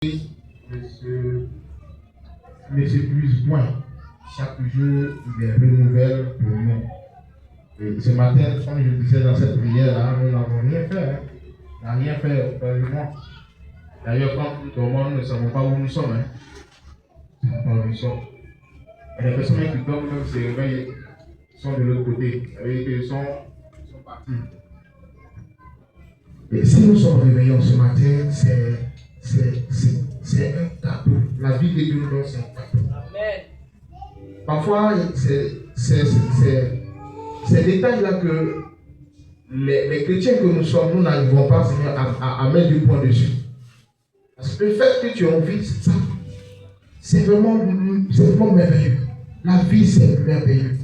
ne s'épuise point. Chaque jour, des renouvelles pour nous. Et ce matin, comme je disais dans cette prière-là, nous n'avons rien fait. Hein. On n'a rien fait dans le monde. D'ailleurs, quand nous dormons, nous ne savons pas où nous sommes. Hein. Nous ne savons pas où nous sommes. Et les personnes qui dorment, même se réveillent, sont de l'autre côté. Ils sont partis. Et si nous sommes réveillés ce matin, c'est un cadeau. La vie de Dieu nous donne, c'est un cadeau. Amen. Parfois, c'est ces détails-là que les chrétiens que nous sommes, nous n'arrivons pas à mettre du point dessus. Parce que le fait que tu as envie, c'est ça. C'est vraiment merveilleux. La vie, c'est merveilleux.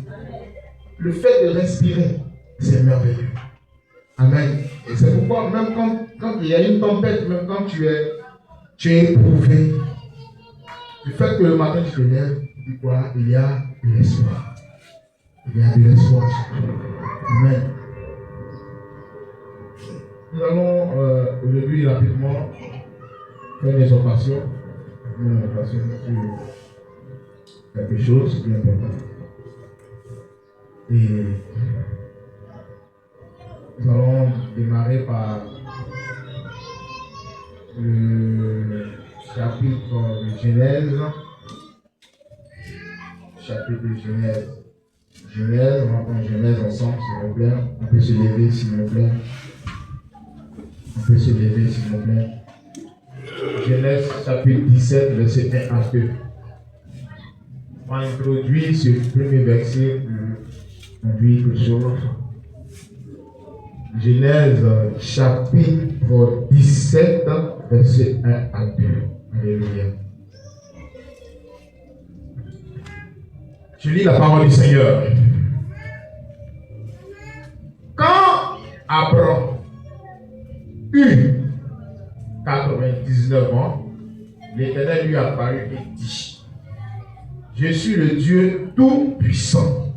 Le fait de respirer, c'est merveilleux. Amen. Et c'est pourquoi, même quand il y a une tempête, même quand tu es éprouvé, le fait que le matin tu te lèves, tu dis quoi? Il y a de l'espoir. Il y a de l'espoir. Amen. Nous allons aujourd'hui rapidement faire des orations. Une oration sur quelque chose qui est important. Et nous allons démarrer par le chapitre de Genèse. Chapitre de Genèse. Genèse, on va prendre Genèse ensemble, s'il vous plaît. On peut se lever, s'il vous plaît. On peut se lever, s'il vous plaît. Genèse, chapitre 17, verset 1 à 2. On va introduire ce premier verset pour conduire quelque chose. Genèse, chapitre 17, verset 1 à 2. Alléluia. Je lis la parole du Seigneur. Quand Abraham eut 99 ans, l'Éternel lui apparut et dit: Je suis le Dieu Tout-Puissant.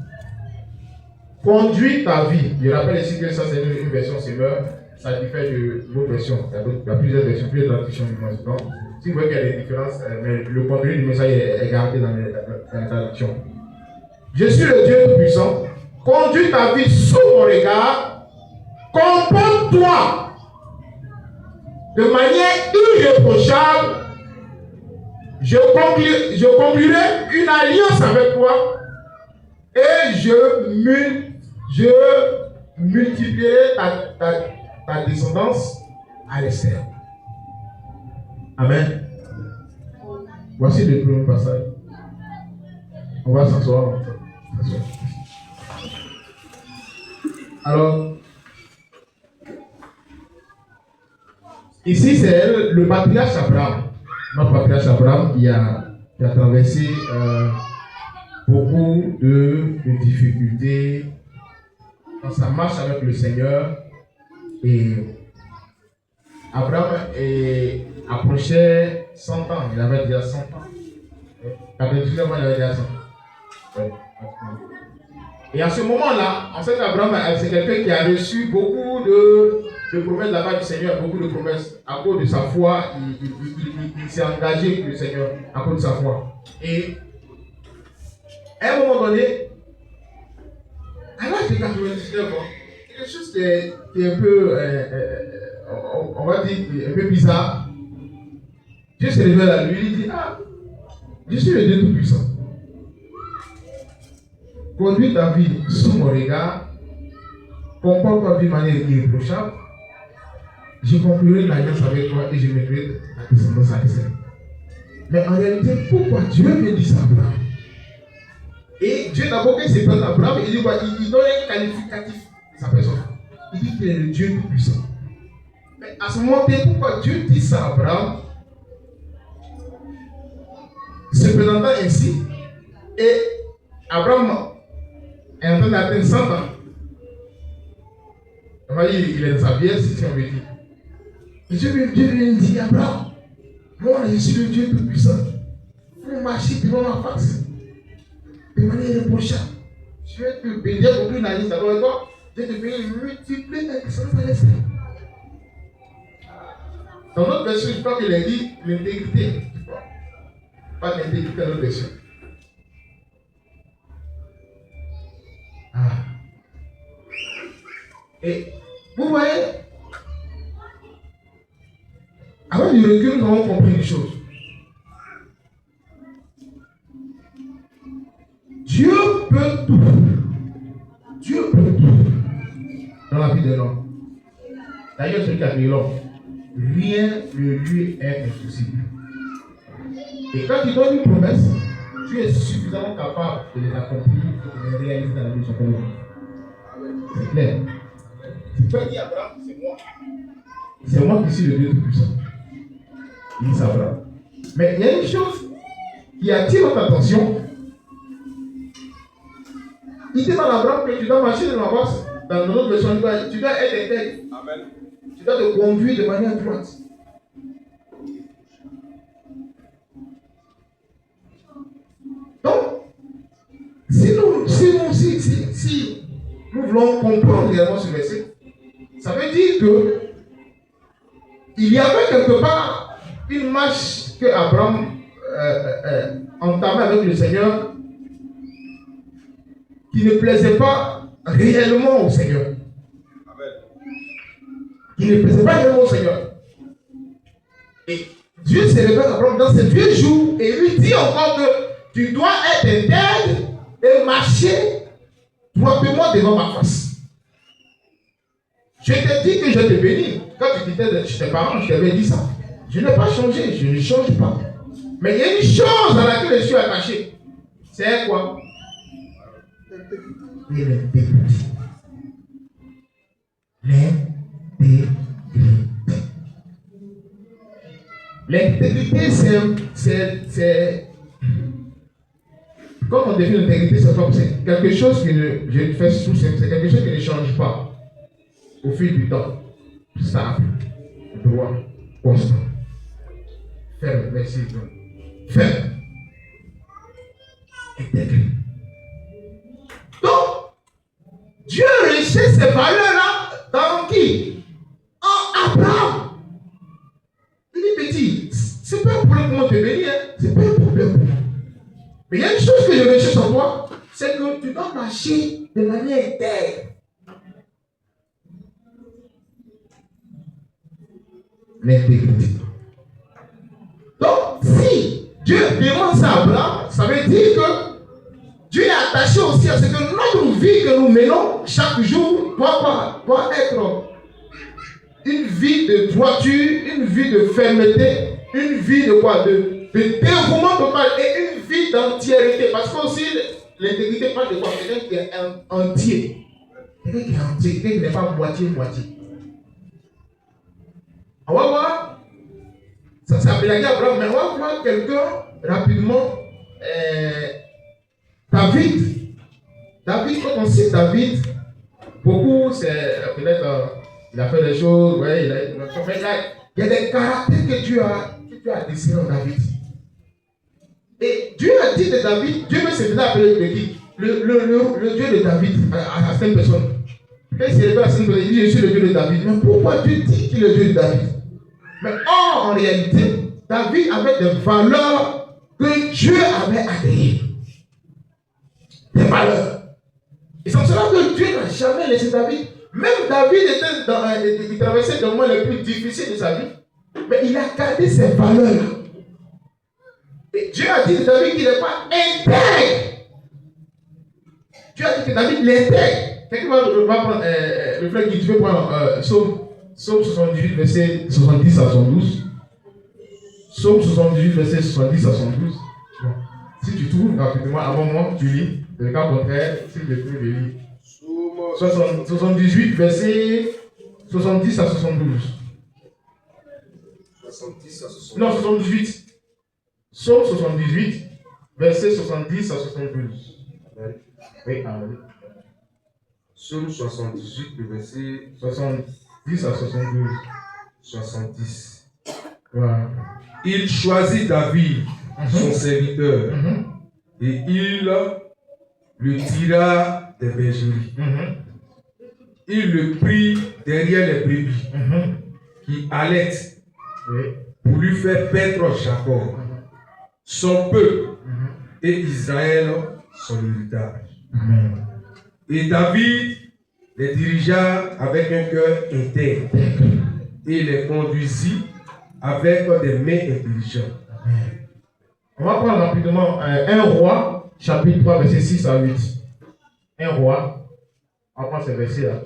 Conduis ta vie. Je rappelle ici que ça c'est une version Seigneur, ça diffère de d'autres versions. Il y a plusieurs versions, plusieurs traductions du message. Si vous voyez qu'il y a des différences, mais le contenu du message est gardé dans la traduction. Je suis le Dieu Tout-Puissant. Conduis ta vie sous mon regard. Comporte-toi de manière irréprochable. Je conclurai une alliance avec toi et je multiplierai ta descendance à l'extérieur. Amen. Voici le premier passage. On va s'asseoir. Alors, ici c'est le patriarche Abraham. Notre patriarche Abraham qui a traversé beaucoup de difficultés dans sa marche avec le Seigneur. Et Abraham approchait 100 ans. Il avait déjà 100 ans. 99 ans, il avait déjà 100 ans. Ouais. Et à ce moment-là, en fait, Abraham, c'est quelqu'un qui a reçu beaucoup de promesses de la part du Seigneur, beaucoup de promesses. À cause de sa foi, il s'est engagé avec le Seigneur, à cause de sa foi. Et à un moment donné, à l'âge de 99 ans, quelque chose qui est un peu, on va dire, un peu bizarre. Dieu se révèle à lui, il dit: Ah, je suis le Dieu Tout-Puissant. Conduis ta vie sous mon regard, comporte-toi d'une manière irréprochable. Je conclurai une alliance avec toi et je mettrai ta descendance à l'extérieur. Mais en réalité, pourquoi Dieu me dit ça, Abraham? Et Dieu d'abord, quand il se présente à Abraham, il dit quoi? Il donne un qualificatif de sa personne. Il dit qu'il est le Dieu Tout-Puissant. Mais à ce moment-là, pourquoi Dieu dit ça à Abraham? Se présentant ainsi, et Abraham est en train d'atteindre 100 ans. On va dire, il est dans sa vieille, si on veut dire. Et Dieu lui dit: Abraham, moi je suis le Dieu Tout-Puissant. Vous marchez devant ma face de manière irréprochable. Je vais te bénir pour une alliance avec toi. Je vais te bénir multiplier ta descendance à l'extérieur. Dans notre version, je crois qu'il a dit l'intégrité. Pas l'intégrité dans notre version. Et vous voyez, avec du recul, nous avons compris une chose. Dieu peut tout. Dieu peut tout dans la vie de l'homme. D'ailleurs, celui qui a créé l'homme, rien ne lui est impossible. Et quand tu donnes une promesse, tu es suffisamment capable de les accomplir, de les réaliser dans la vie de chacun d'entre nous. C'est clair. Tu peux dire Abraham, c'est moi. C'est moi qui suis le Dieu Tout-Puissant. Il dit Abraham. Mais il y a une chose qui attire notre attention. Il demande à Abraham que tu dois marcher dans la voie. Dans notre version, tu dois être intègre. Amen. Tu dois te conduire de manière droite. Donc, si nous voulons comprendre réellement ce verset, ça veut dire que il y avait quelque part une marche que Abraham entamait avec le Seigneur qui ne plaisait pas réellement au Seigneur. Qui ne plaisait pas réellement au Seigneur. Et Dieu se révèle à Abraham dans ces vieux jours et lui dit encore que tu dois être intègre et marcher droitement devant ma face. Je t'ai dit que je te bénis. Quand tu étais chez tes parents, je t'avais dit ça. Je n'ai pas changé, je ne change pas. Mais il y a une chose à laquelle je suis attaché. C'est quoi? L'intégrité. L'intégrité, c'est comme on définit l'intégrité, c'est quelque chose qui ne, je fais sous, c'est quelque chose qui ne change pas au fil du temps. Stable, droit, constant. Ferme, merci. Ferme. Intégré. Donc, Dieu recherche ces valeurs-là dans qui? En Abraham. Il dit, petit, c'est pas un problème pour moi de te bénir, c'est pas un problème pour moi. Mais il y a une chose que je recherche en toi, c'est que tu dois marcher de manière intègre. L'intégrité. Donc, si Dieu demande ça à Abraham, ça veut dire que Dieu est attaché aussi à ce que notre vie que nous menons chaque jour doit être une vie de droiture, une vie de fermeté, une vie de quoi? De dévouement total et une vie d'entièreté. Parce que aussi, l'intégrité parle de quoi? Quelqu'un qui est entier. Quelqu'un qui est entier, quelqu'un qui n'est pas moitié-moitié. On va voir, ça s'appelle Abraham, mais on va voir quelqu'un rapidement. David, quand on cite David, beaucoup, c'est peut-être il a fait des choses, ouais, il y a des caractères que Dieu a dessinés en David. Et Dieu a dit de David, Dieu veut se faire appeler de qui? Le Dieu de David à cette personne. Quand il s'est révélé à cette personne, il dit je suis le Dieu de David. Mais pourquoi Dieu dit qu'il est le Dieu de David? Mais or, en réalité, David avait des valeurs que Dieu avait agréées. Des valeurs. Et c'est pour cela que Dieu n'a jamais laissé David. Même David il traversait des moments les plus difficiles de sa vie. Mais il a gardé ses valeurs. Et Dieu a dit de David qu'il n'est pas intègre. Dieu a dit que David l'intègre. Quelqu'un va prendre le frère qui veut prendre Psaume 78, verset 70 à 72. Psaume 78, verset 70 à 72. Bon. Si tu trouves rapidement avant moi, tu lis. Dans le cas contraire, s'il te plaît, je lis. 78, verset 70 à 72. 70 à 72. Non, 78. Psaume 78, verset 70 à 72. Oui, amen. Psaume 78, le verset 70 à 72. 70. Voilà. Il choisit David, son serviteur, et il le tira des bergeries. Il le prit derrière les brebis qui allaitent pour lui faire paître Jacob, son peuple, et Israël, son héritage. Amen. Et David les dirigea avec un cœur intègre et les conduisit avec des mains intelligentes. Amen. On va prendre rapidement 1 Roi, chapitre 3, versets 6 à 8. 1 Roi, on va prendre ces versets-là.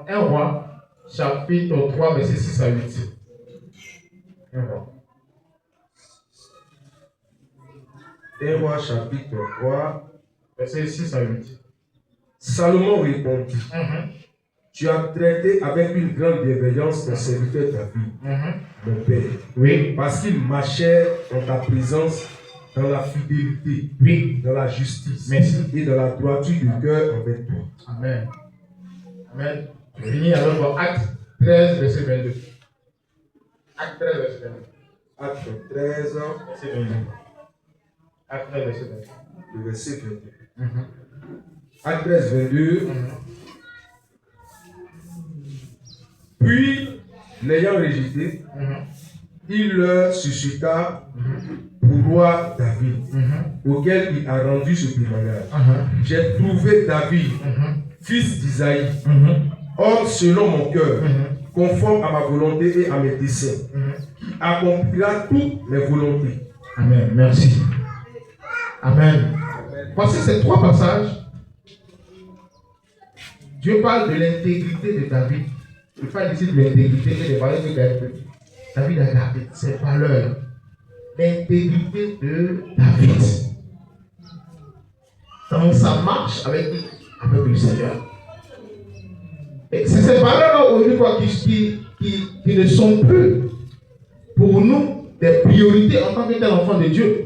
1 Roi, chapitre 3, versets 6 à 8. 1 Roi. 1 Roi, chapitre 3, versets 6 à 8. Salomon répondit, tu as traité avec une grande bienveillance ton serviteur David, mon père, Oui. parce qu'il marchait en ta présence dans la fidélité, Oui. dans la justice, Merci. et dans la droiture du cœur envers toi. Amen. Amen. Je finis alors dans Acte 13, verset 22. Acte 13, verset 22. Acte 13, Verset 22. Acte 13, verset 22. le verset 22. Acte 13, 22. Puis, l'ayant rejeté, il leur suscita pour roi David, auquel il a rendu ce témoignage. J'ai trouvé David, fils d'Isaïe, homme selon mon cœur, conforme à ma volonté et à mes desseins, qui accomplira toutes mes volontés. Amen. Merci. Amen. Voici ces 3 passages. Dieu parle de l'intégrité de David. Il parle ici de l'intégrité et des valeurs que David a gardées. Ses valeurs. L'intégrité de David. Dans sa marche avec le Seigneur. Et c'est ces valeurs-là aujourd'hui qui ne sont plus pour nous des priorités en tant que tel enfant de Dieu.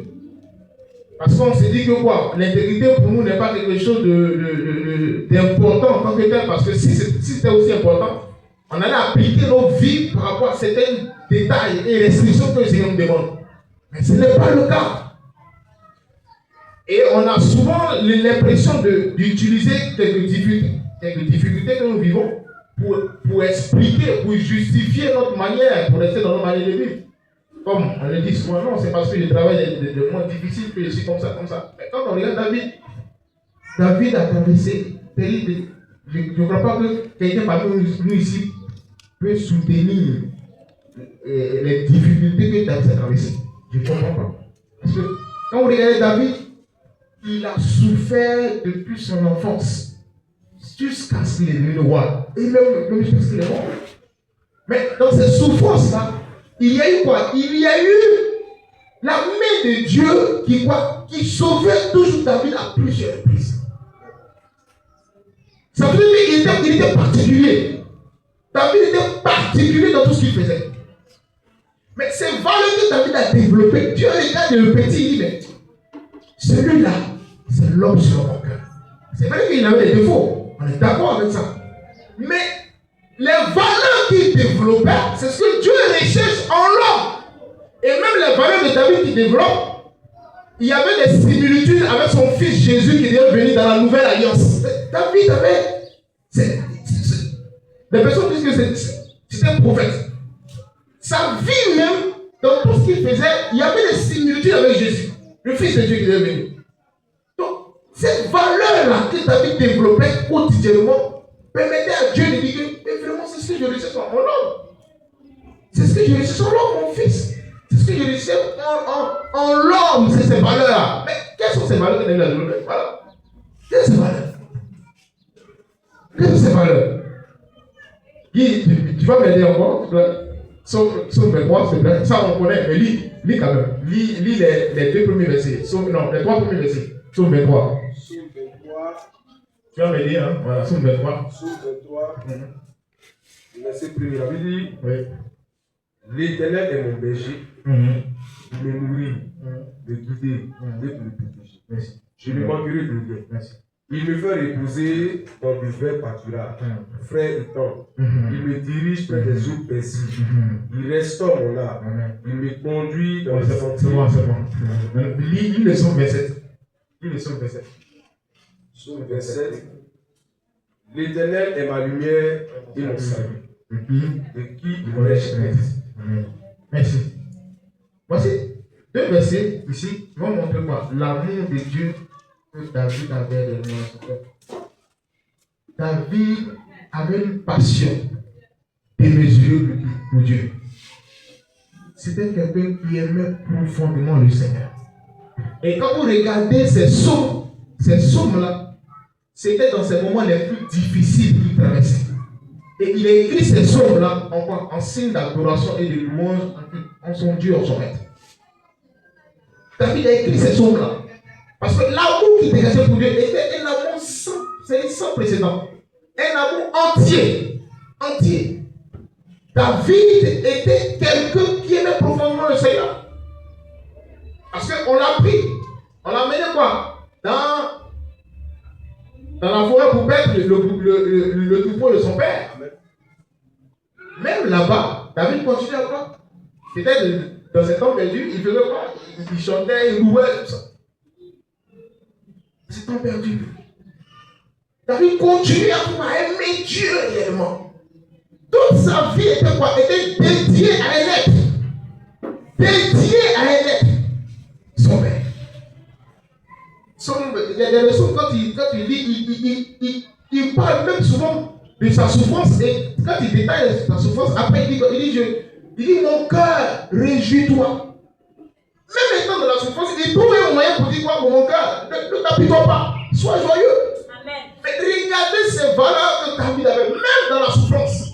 Parce qu'on se dit que quoi, l'intégrité pour nous n'est pas quelque chose d'important en tant que tel, parce que si c'était aussi important, on allait appliquer nos vies par rapport à certains détails et restrictions que le Seigneur nous demande. Mais ce n'est pas le cas. Et on a souvent l'impression d'utiliser quelques difficultés que nous vivons pour expliquer, pour justifier notre manière, pour rester dans notre manière de vivre. Comme on le dit souvent, non, c'est parce que je travaille de moins difficile que je suis comme ça. Mais quand on regarde David a traversé. Je ne crois pas que quelqu'un parmi nous ici peut soutenir les difficultés que David a traversées. Je ne comprends pas. Parce que quand vous regardez David, il a souffert depuis son enfance jusqu'à ce qu'il est devenu roi. Et même jusqu'à ce qu'il est mort. Mais dans ces souffrances-là, il y a eu quoi? Il y a eu la main de Dieu qui sauvait toujours David à plusieurs reprises. Ça veut dire qu'il était particulier. David était particulier dans tout ce qu'il faisait. Mais ces valeurs que David a développées, Dieu regarde le petit, il dit, mais celui-là, c'est l'homme sur mon cœur. C'est vrai qu'il avait des défauts, on est d'accord avec ça. Mais les valeurs qu'il développait, c'est ce que Dieu recherche en l'homme. Et même les valeurs de David qu'il développe, il y avait des similitudes avec son fils Jésus qui est venu dans la nouvelle alliance. David avait... Les personnes disent que c'était un prophète. Sa vie même, dans tout ce qu'il faisait, il y avait des similitudes avec Jésus, le fils de Dieu qui est venu. Donc, cette valeur-là que David développait quotidiennement permettait à Dieu de dire que vraiment c'est ce que je recherche en mon homme. C'est ce que je recherche en l'homme, mon fils. C'est ce que je recherche en l'homme, c'est ces valeurs-là. Mais quelles sont ces valeurs que David a développées? Voilà. Quelles sont ces valeurs? Quelles sont ces valeurs? Guy, tu vas m'aider encore? Sauf 23, s'il te plaît. Ça, on connaît, mais lis quand même. Lis les 2 premiers versets. Non, les 3 premiers versets. Sauf 23. Psaume 23. Tu vas m'aider, hein? Voilà, Psaume 23. Psaume 23. Verset 1er. Il avait dit, Oui. l'Éternel est mon berger. Il me nourrit, me guider et pour me protéger. Merci. Je ne manquerai de rien. Merci. Il me fait reposer dans des verts pâturages, frais et tendres. Il me dirige près des eaux paisibles. Il restaure mon âme. Il me conduit dans les sentiers. C'est bon. Lis le psaume 27. Lis le psaume 27. Psaume 27. L'Éternel est ma lumière et mon salut. De qui il me Merci. Voici 2 versets ici qui vont montrer quoi? L'amour de Dieu que David avait donné à son cœur. David avait une passion démesurée pour Dieu. C'était quelqu'un qui aimait profondément le Seigneur. Et quand vous regardez ces psaumes-là, c'était dans ces moments les plus difficiles qu'il traversait. Et il a écrit ces psaumes-là en quoi? En signe d'adoration et de louange en son Dieu, en son maître. David a écrit ces psaumes-là. Parce que l'amour qu'il dégageait pour Dieu était un amour sans précédent. Un amour entier. Entier. David était quelqu'un qui aimait profondément le Seigneur. Parce qu'on l'a pris. On l'a mené quoi? Dans la forêt pour mettre le troupeau de son père. Même là-bas, David continuait à quoi? Peut-être dans cet temps perdu, il faisait quoi? Il chantait, il louait, tout ça. C'est temps perdu. David continuait à aimer Dieu réellement. Toute sa vie était quoi? Était dédiée à un être. Dédiée à un être. Son père. Il y a des leçons quand il lit, il parle même souvent de sa souffrance. Et quand il détaille sa souffrance, après il dit mon cœur, réjouis-toi. Même étant dans la souffrance, il trouve un moyen pour dire quoi? Mon cœur, ne t'apitoie pas. Sois joyeux. Amen. Mais regardez ces valeurs que David avait, même dans la souffrance,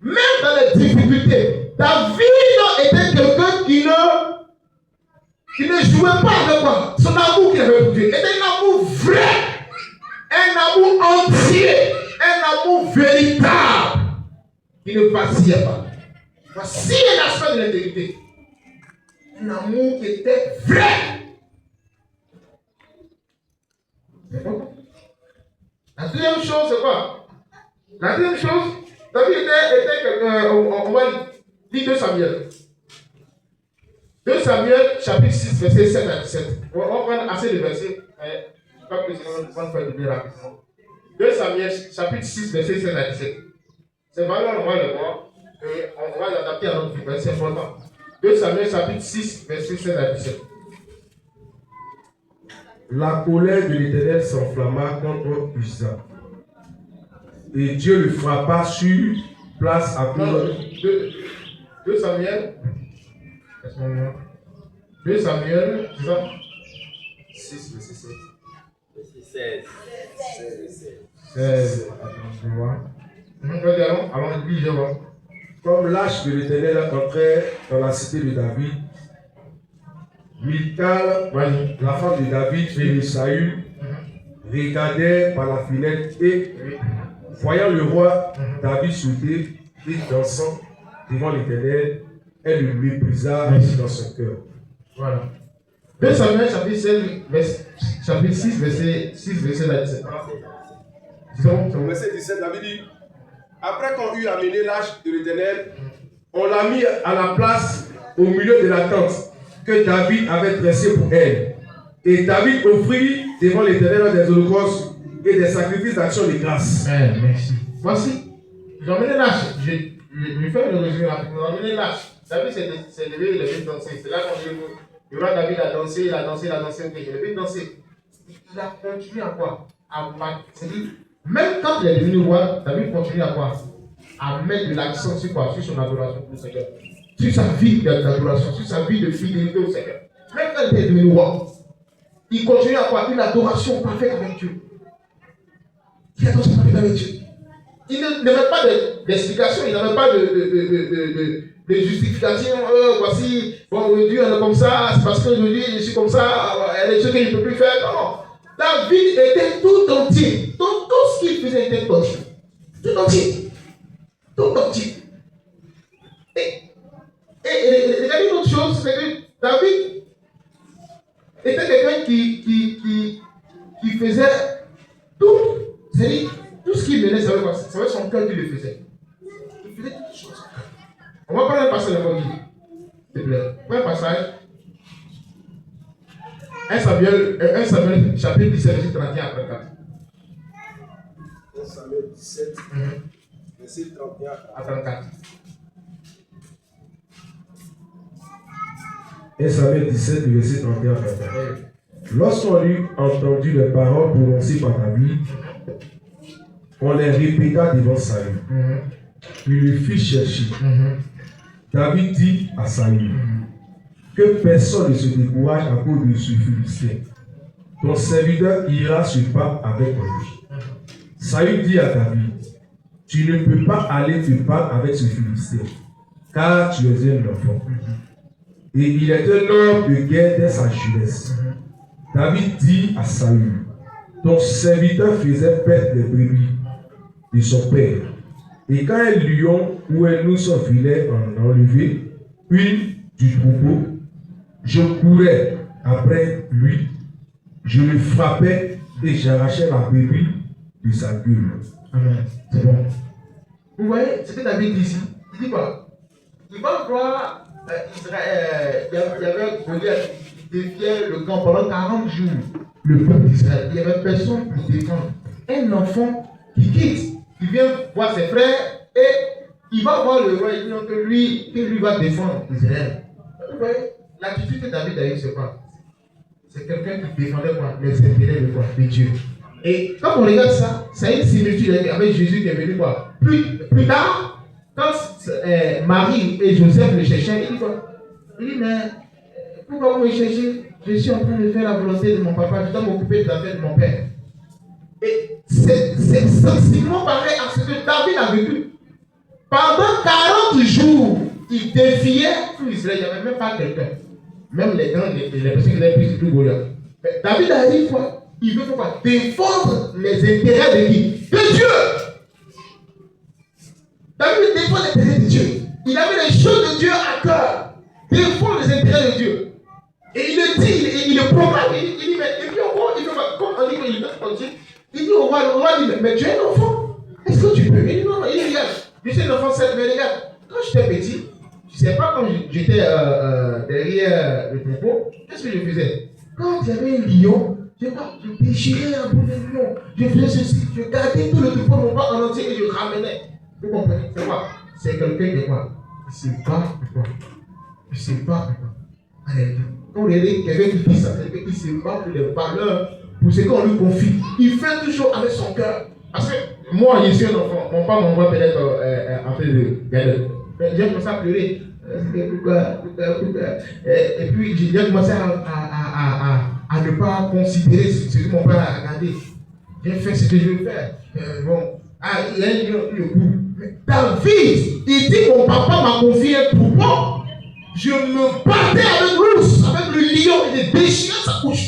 même dans les difficultés. David était quelqu'un qui ne jouait pas avec quoi? Son amour qu'il avait pour Dieu était un amour vrai, un amour entier, un amour véritable. Il ne vacillait pas. Voici un aspect de l'intégrité. Un amour qui était vrai. La deuxième chose, c'est quoi? La deuxième chose, David était quelqu'un, on va lire 2 Samuel. 2 Samuel, chapitre 6, verset 7 à 17. On va prendre assez de versets, pas que sinon on va faire du bien rapidement. 2 Samuel, chapitre 6, verset 7 à 17. Ces valeurs, on va les voir et on va les adapter à notre vie, c'est important. 2 Samuel, chapitre 6, verset 7 à 17. La colère de l'Éternel s'enflamma contre Uza. Et Dieu le frappa sur place à cause de 2 Samuel. 2 Samuel, c'est ça? 6, verset 7. Verset 16. Attends, je vois. Allons, lis, je vois. Comme l'âge de l'Éternel entrait dans la cité de David, Michal, la femme de David, fille de Saül, regardait par la fenêtre et, voyant le roi David sauter et dansant devant l'Éternel, elle le méprisa dans son cœur. Voilà. 2 Samuel chapitre 6, verset 17. Au verset 17, David dit: après qu'on eut amené l'arche de l'Éternel, on l'a mis à la place au milieu de la tente que David avait dressée pour elle. Et David offrit devant l'Éternel des holocaustes et des sacrifices d'action de grâce. Merci. Voici, j'ai emmené l'arche. Je vais faire le résumé rapidement. J'ai emmené l'arche. David s'est levé, il a vu danser. C'est là qu'on dit le roi David a dansé, il a dansé, il a vu danser. Il a continué à quoi? C'est-à-dire, même quand il est devenu roi, David continue à quoi? À mettre de l'accent sur quoi? Sur son adoration pour le Seigneur. Sur sa vie d'adoration, sur sa vie de fidélité au Seigneur. Même quand il est devenu roi, il continue à quoi? Une adoration parfaite avec Dieu. Il adoration parfaite avec Dieu. Il ne met pas d'explication, il n'avait pas de justification. Voici, bon, Dieu est comme ça, c'est parce que je suis comme ça, il y a des choses qu'il ne peut plus faire. Non. David était tout entier. Tout ce qu'il faisait était entier. Tout entier. Tout entier. Et regardez une autre chose, c'est que David était quelqu'un qui faisait tout. C'est-à-dire, tout ce qu'il menait, ça avait son cœur qui le faisait. Il faisait toutes choses. On va prendre un passage de mon livre. S'il te plaît. Prends un passage. 1 Samuel, chapitre 17, verset 31 à 34. 1 Samuel 17, verset 31 à 34. 1 Samuel 17, verset 31 à 31. Lorsqu'on eut entendu les paroles prononcées par David, on les répéta devant Saül. Il le fit chercher. David dit à Saül que personne ne se décourage à cause de ce Philistin. Ton serviteur ira se battre avec lui. Saül dit à David, tu ne peux pas aller te battre avec ce Philistin, car tu es un enfant. Et il est un homme de guerre dès sa jeunesse. David dit à Saül, ton serviteur faisait perdre les brebis de son père. Et quand un lion ou un ours filait en enlever une du troupeau, je courais après lui, je le frappais et j'arrachais la brebis de sa gueule. Amen. C'est bon. Vous voyez ce que David dit ici? Il dit quoi? Il va voir Israël. Il y avait Goliath qui défiait le camp pendant 40 jours. Le peuple d'Israël. Il n'y avait personne pour défendre. Un enfant qui quitte, qui vient voir ses frères et il va voir le roi et dit que lui va défendre Israël. Vous voyez, l'attitude que David a eue, c'est quoi? C'est quelqu'un qui défendait quoi? Les intérêts de quoi? De Dieu. Et quand on regarde ça, ça a une similitude avec Jésus qui est venu quoi? Plus tard, quand Marie et Joseph le cherchaient, il dit quoi? Il dit, mais pourquoi vous me cherchez? Je suis en train de faire la volonté de mon papa, je dois m'occuper de l'affaire de mon père. Et c'est sensiblement pareil à ce que David a vécu. Pendant 40 jours, il défiait tout Israël, il n'y avait même pas quelqu'un. Même les personnes qui avaient pris tout Goliath. David a dit quoi? Il veut quoi? Défendre les intérêts de qui? De Dieu! David défend les intérêts de Dieu. Il avait les choses de Dieu à cœur. Défendre les intérêts de Dieu. Et il le dit, il le proclame. Il dit, mais et puis au roi, il fait comme on dit qu'il est entier. Il dit au roi, le roi dit, mais tu es un enfant. Est-ce que tu peux? Il dit non, il dit, regarde, je suis un enfant certes, mais regarde, quand j'étais petit, je ne sais pas quand j'étais derrière le troupeau, qu'est-ce que je faisais? Quand il y avait un lion, je déchirais un bout de lion, je faisais ceci, je gardais tout le troupeau de mon pas en entier et je ramenais. Vous comprenez? C'est quoi? C'est quelqu'un de quoi? Il se bat de quoi? Il se bat de quoi? Allez, quand vous regardez quelqu'un qui dit ça, c'est quelqu'un qui se bat pour les valeurs, pour ce qu'on lui confie. Il fait toujours avec son cœur. Parce que moi, je suis un enfant, mon père m'envoie peut-être en fait de. J'ai commencé à pleurer. Pourquoi? Et puis j'ai commencé à ne pas considérer ce que mon père a regardé. J'ai fait ce que je veux faire. Bon, il y a un lion qui le coupe. David, il dit mon papa m'a confié un troupeau. Je me battais avec l'ours, avec le lion et je déchirais sa couche.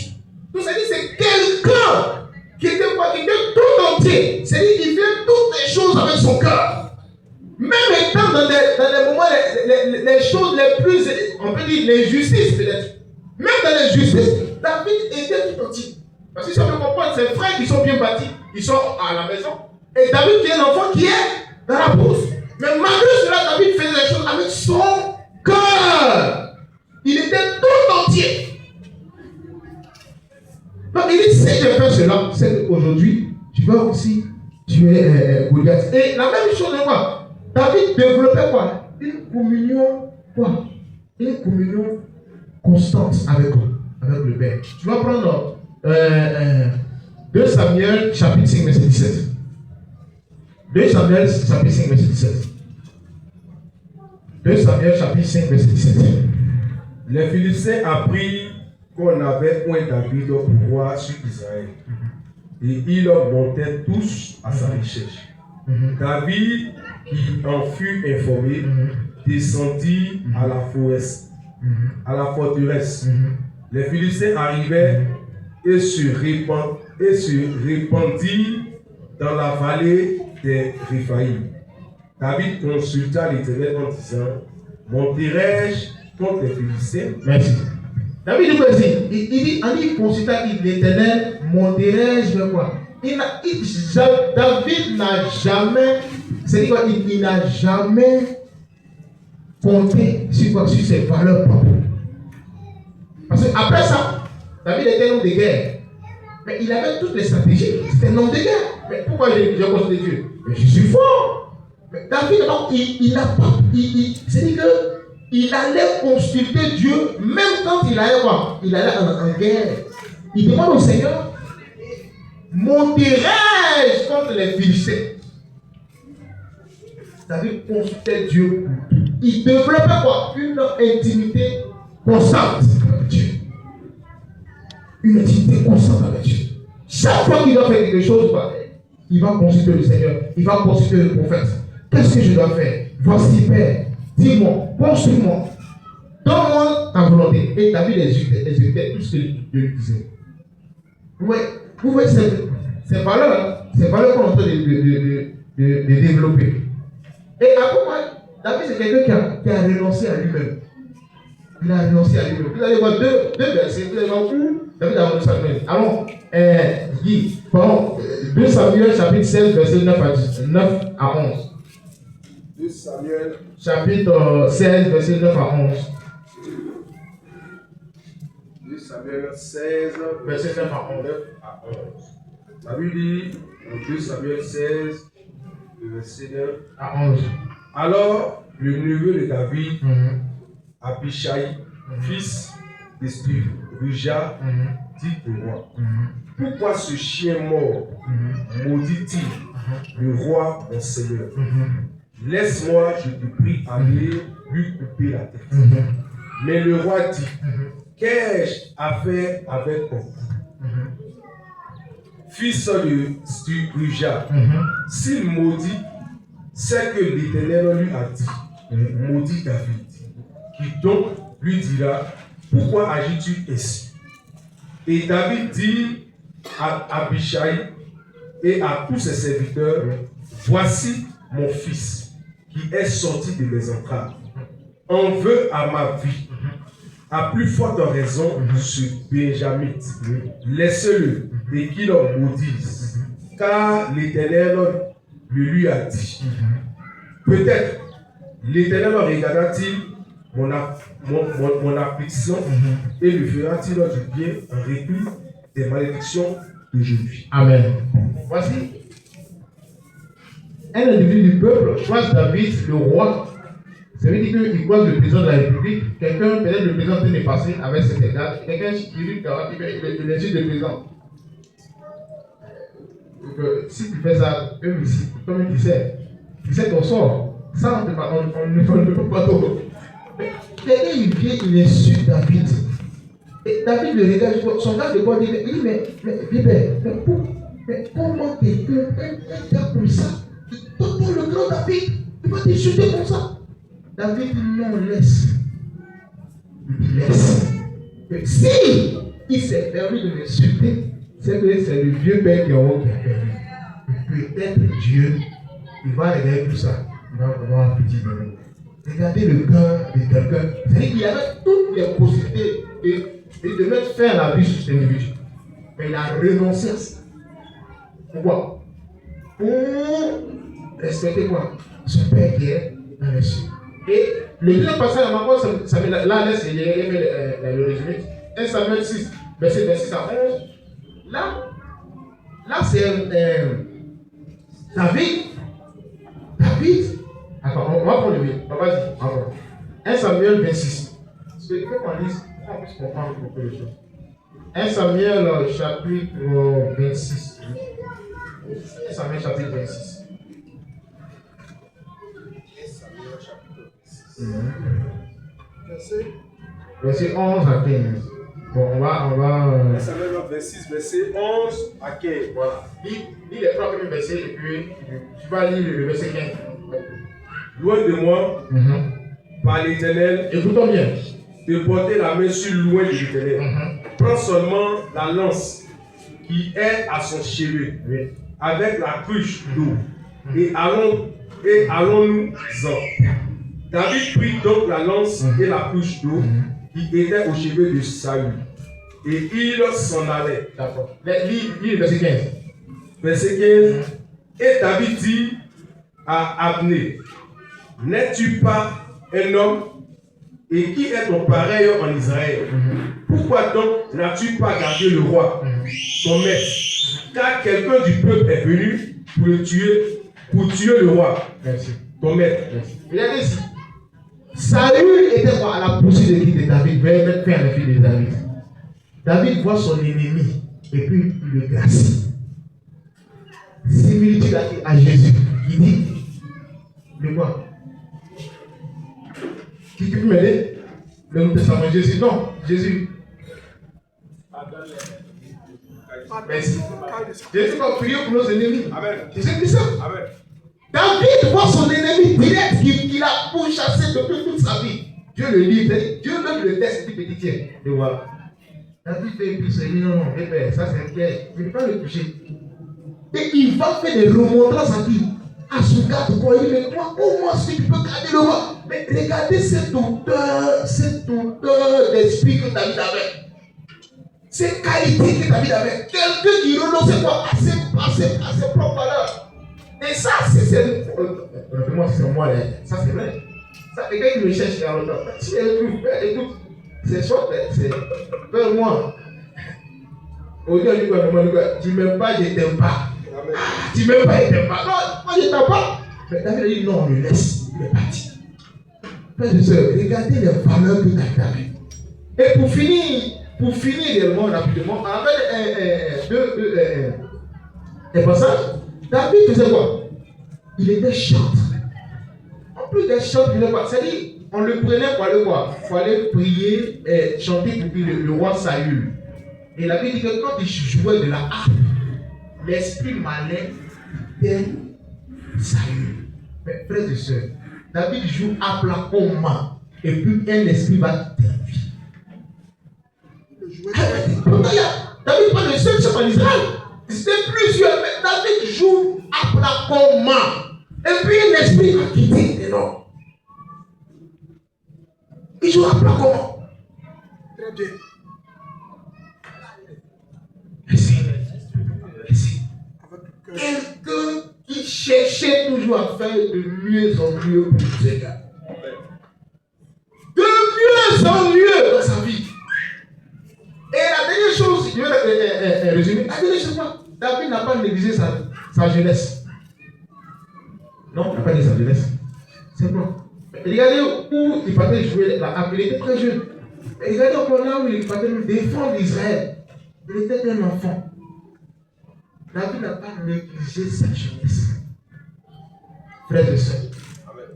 Donc ça dit c'est quelqu'un qui était tout entier. C'est-à-dire qu'il fait toutes les choses avec son cœur. Même étant dans les moments, les choses les plus, on peut dire les justices peut-être. Même dans les justices, David était tout entier. Parce que ça veut comprendre, ses frères qui sont bien bâtis, ils sont à la maison. Et David qui est l'enfant qui est dans la brousse. Mais malgré cela, David faisait les choses avec son cœur. Il était tout entier. Donc il dit, si je fais cela, c'est qu'aujourd'hui, tu vas aussi tuer Goliath. Et la même chose, moi, David développait quoi? Une communion, quoi? Une communion constante avec le Père. Tu vas prendre 2 Samuel chapitre 5, verset 17. 2 Samuel chapitre 5, verset 17. 2 Samuel chapitre 5, verset 17. Les Philistins apprirent qu'on avait oint David pour pouvoir sur Israël. Et ils montaient tous à sa recherche. David, qui en fut informé, descendit à la forteresse. Les Philistins arrivaient et se répandirent dans la vallée des Réphaïm. David consulta l'Éternel en disant, monterai-je contre les Philistins? Merci. David il consulta l'Éternel, monterai-je vers quoi? David n'a jamais, c'est quoi? Il n'a jamais compté sur ses valeurs propres. Parce qu'après ça, David était un homme de guerre. Mais il avait toutes les stratégies. C'était un homme de guerre. Mais pourquoi j'ai consulté Dieu? Mais je suis fort. Mais David, il n'a pas. C'est-à-dire il allait consulter Dieu, même quand il allait quoi? Il allait en guerre. Il demande au Seigneur, monterai-je contre les Philistins? David consultait Dieu. Il développait quoi? Une intimité constante avec Dieu. Une intimité constante avec Dieu. Chaque fois qu'il doit faire quelque chose, il va consulter le Seigneur. Il va consulter le prophète. Qu'est-ce que je dois faire? Voici, Père. Dis-moi, construis-moi. Donne-moi ta volonté. Et David exécutait tout ce que Dieu lui disait. Vous voyez ces valeurs qu'on est en train de développer. Et après, David, c'est quelqu'un qui a renoncé à lui-même. Il a renoncé à lui-même. Vous allez voir deux versets. Vous allez voir où David a renoncé à lui-même. Allons, Guy, pardon, 2 Samuel chapitre 16, verset 9 à 11. 2 Samuel chapitre 16, verset 9 à 11. 2 Samuel 16, verset 9 à 11. La Bible dit, en 2 Samuel 16, verset 9 à 11. Alors, le neveu de David, Abishai, fils d'Espirija, dit au roi, pourquoi ce chien mort maudit-il le roi mon Seigneur? Laisse-moi, je te prie, aller lui couper la tête. Mais le roi dit, qu'ai-je à faire avec ton fils de Spirija? S'il maudit, c'est que l'Éternel lui a dit, maudit David, qui donc lui dira, pourquoi agis-tu ainsi? Et David dit à Abishai et à tous ses serviteurs, voici mon fils qui est sorti de mes entrailles. En veut à ma vie, à plus forte raison, ce Benjamite. Laissez-le et qu'il en maudisse, car l'Éternel le lui a dit. Peut-être l'Éternel regardera-t-il mon affliction et lui fera-t-il du bien en répit des malédictions d'aujourd'hui. Amen. Voici un individu du peuple choisit David, le roi. Ça veut dire qu'il croise le président de la République. Quelqu'un, peut-être le président est passé avec cette date. Quelqu'un qui dit qu'il insulte le président. Donc, si tu fais ça, eux ici, comme tu sais ton sort. Ça, on ne peut pas trop. Mais quelqu'un, il vient, il insulte David. Et David le regarde, son gars de quoi dit, il dit, mais comment quelqu'un, un gars comme ça, pour le grand David, il va t'insulter comme ça? David dit, non, laisse. Il laisse. Et si il s'est permis de m'insulter, c'est que c'est le vieux père qui a permis. Peut-être Dieu, il va regarder tout ça. Il va avoir pitié de nous. Regardez le cœur de quelqu'un. C'est-à-dire qu'il y avait toutes les possibilités de mettre fin à la vie sur cet individu. Mais il a renoncé à ça. Pourquoi? Pour respecter quoi? Son père qui est dans les cieux. Et le deuxième passage, là, laisse le résumé. 1 Samuel 6, verset 26 à 11. Là c'est David. Attends, on va prendre le mieux. Vas-y, encore. 1 Samuel 26. Parce qu'il faut qu'on lise, on puisse comprendre beaucoup de choses. 1 Samuel chapitre 26. 1 Samuel chapitre 26. Verset 11 à 15. Bon, on va. Samuel 26, verset 11 à 15. Voilà. Lis les 3 premiers versets et puis tu vas lire le verset 15. Loin de moi, par l'Éternel, écoutons bien, de porter la main sur loin de l'Éternel. Prends seulement la lance qui est à son chevet, avec la cruche d'eau, et allons-nous-en. David prit donc la lance et la cruche d'eau qui était au chevet de Saül, et il s'en allait. D'accord. Lis le verset 15. Verset 15. Et David dit à Abner, n'es-tu pas un homme? Et qui est ton pareil en Israël? Pourquoi donc n'as-tu pas gardé le roi, ton maître? Car quelqu'un du peuple est venu pour tuer le roi, Merci. ton maître. Merci. Regardez ici. Saül était quoi? À la poursuite de qui? De David. Veut mettre fin à la fille de David. David voit son ennemi et puis il le gracie. Similitude à Jésus. Il dit, de quoi? Qui peut m'aider? Le Nouveau Testament. Jésus, non. Jésus. Merci. Jésus va prier pour nos ennemis. Amen. Jésus dit ça. Amen. David voit son ennemi direct qu'il a pourchassé depuis toute sa vie. Dieu le livre. Dieu même le teste. Il dit, tiens, et voilà. David fait une piste. Il dit, non, ça c'est un piège. Je ne vais pas le toucher. Et il va faire des remontrances à qui? À son garde, quoi. Il dit, mais toi, comment est-ce que tu peux garder le roi? Mais regardez cette odeur d'esprit que David avait. Ces qualités que David avait. Quelqu'un qui renonçait quoi à ses propres valeurs. Et ça, c'est moi, c'est moi, ça c'est vrai. Ça, quelqu'un qui me cherche dans le temps. Si écoute, c'est chouette, c'est. Moi. Aujourd'hui, tu m'aimes pas, je t'aime pas. Tu m'aimes pas, je t'aime pas. Non, moi je t'aime pas. Mais David a dit non, on le laisse, il est parti. Frères et sœurs, regardez les valeurs que David avait. Et pour finir également rapidement, avec des passages, David faisait quoi? Il était chanteur. En plus d'être chanteur, il était quoi? C'est-à-dire, on le prenait pour aller quoi? Il fallait prier et chanter pour le roi Saül. Et la Bible dit que quand il jouait de la harpe, l'esprit malin était Saül. Mais frères et sœurs, David joue harpe là comment? Et puis un esprit va t'inviter. David n'est pas le seul chef en Israël. C'était plusieurs, mais David joue à plat comment? Et puis un esprit va quitter. Non. Il joue à plat comment? Très bien. Merci. Quelqu'un qui cherchait toujours à faire de mieux en mieux pour le Seigneur. De mieux en mieux dans sa vie. Et la dernière chose, je vais résumer. La dernière chose, David n'a pas négligé sa jeunesse. Non, il n'a pas négligé sa jeunesse. C'est bon. Regardez où il partait jouer la harpe. Il était très jeune. Et regardez encore là où il partait défendre Israël. Il était un enfant. David n'a pas négligé sa jeunesse. Frères et sœurs.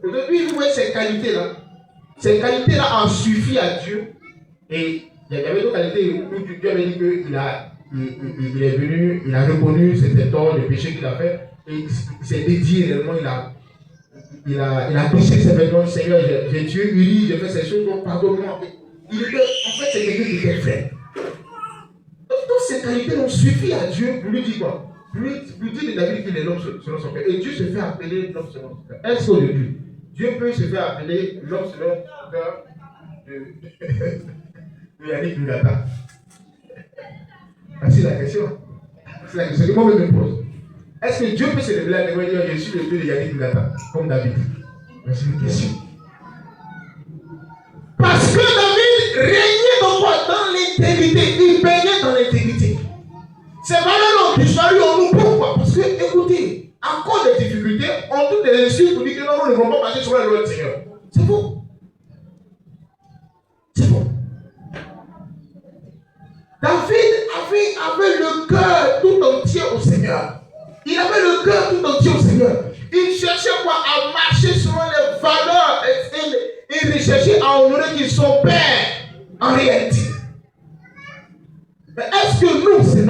Aujourd'hui, vous voyez ces qualités-là. Ces qualités-là ont suffi à Dieu. Et il y avait d'autres qualités où Dieu avait dit qu'il est venu, il a reconnu ses torts, les péchés qu'il a fait, et il s'est dédié réellement, il a péché ses vêtements, Seigneur, j'ai tué Uri, j'ai fait ces choses, donc pardonne-moi. En fait, c'est quelqu'un qui était vrai. Donc, toutes ces qualités ont suffi à Dieu pour lui dire quoi? Lui dire de David qu'il est l'homme selon son cœur. Et Dieu se fait appeler l'homme selon son cœur. Est-ce qu'aujourd'hui, Dieu peut se faire appeler l'homme selon son cœur de Yannick Ngata? C'est la question. C'est la question que moi-même me pose. Est-ce que Dieu peut se révéler à témoigner je suis le Dieu de Yannick Ngata, comme David? C'est une question. Parce que David régnait dans quoi? Dans l'intégrité. Il baignait dans l'intégrité. Ces valeurs ont disparu en nous. Pourquoi? Parce que, écoutez, à cause des difficultés, on trouve des excuses pour dire que non, nous ne voulons pas marcher sur la loi du Seigneur. C'est faux. C'est faux. David avait le cœur tout entier au Seigneur. Il avait le cœur tout entier au Seigneur. Il cherchait quoi? À marcher selon les valeurs et il recherchait à honorer qui son Père en réalité. Mais est-ce que nous, c'est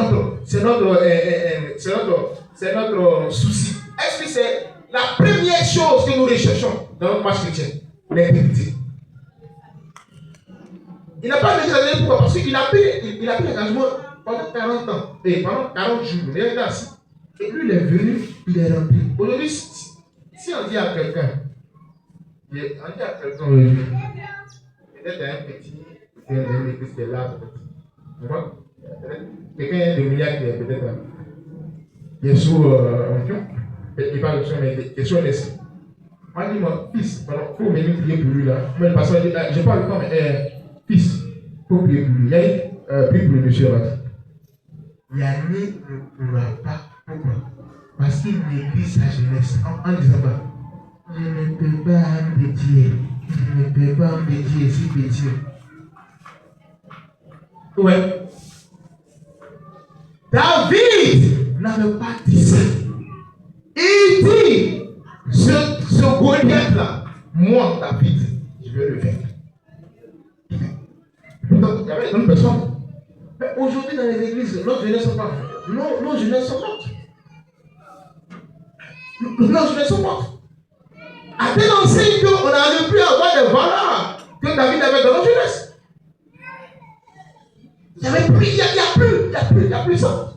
notre souci? Est-ce que c'est la première chose que nous recherchons dans notre marche chrétienne? L'intégrité. Il n'a pas négligé. Pourquoi? Parce qu'il a pris l'engagement pendant 40 ans. Et pendant 40 jours. Il est là. Et lui, il est venu, il est rempli. Aujourd'hui, si on dit à quelqu'un, peut-être un petit, qui est là, peut-être. Quelqu'un de milliard qui est peut-être qui est sous il parle de ça, mais qui est sous l'esprit. Moi, dis moi, fils, il faut venir prier pour lui là. Mais le pasteur dit, je parle pas, mais fils, il faut prier pour lui. Il y a prie pour le monsieur là. Yannick ne pourra pas. Pourquoi? Parce qu'il néglige sa jeunesse en disant pas, je ne peux pas me dédier. Il ne peut pas médier si petit. Ouais. David n'avait pas dit ça. Il dit, ce Goliath-là, moi, David, je vais le faire. Donc, il y avait une personne. Mais aujourd'hui, dans les églises, nos jeunesse sont pas. Nos jeunesse sont mortes. Nos jeunesse sont mortes. À tel enseigne qu'on n'arrive plus à avoir des valeurs que David avait dans nos jeunesse. Il n'y avait plus, il n'y a plus ça.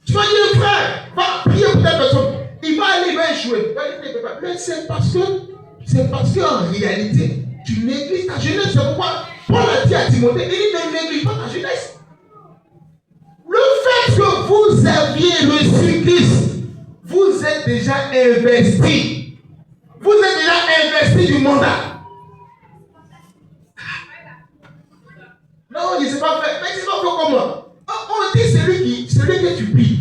Tu vas dire, frère, va prier pour telle personne. Il va aller, il va échouer. Mais c'est parce qu'en réalité, tu négliges ta jeunesse. C'est pourquoi Paul a dit à Timothée, il dit ne néglige pas ta jeunesse. Le fait que vous aviez reçu Christ, vous êtes déjà investi. Vous êtes déjà investi du mandat. Non, je ne sais pas faire. Mais c'est pas fait comment. On dit celui que tu pries.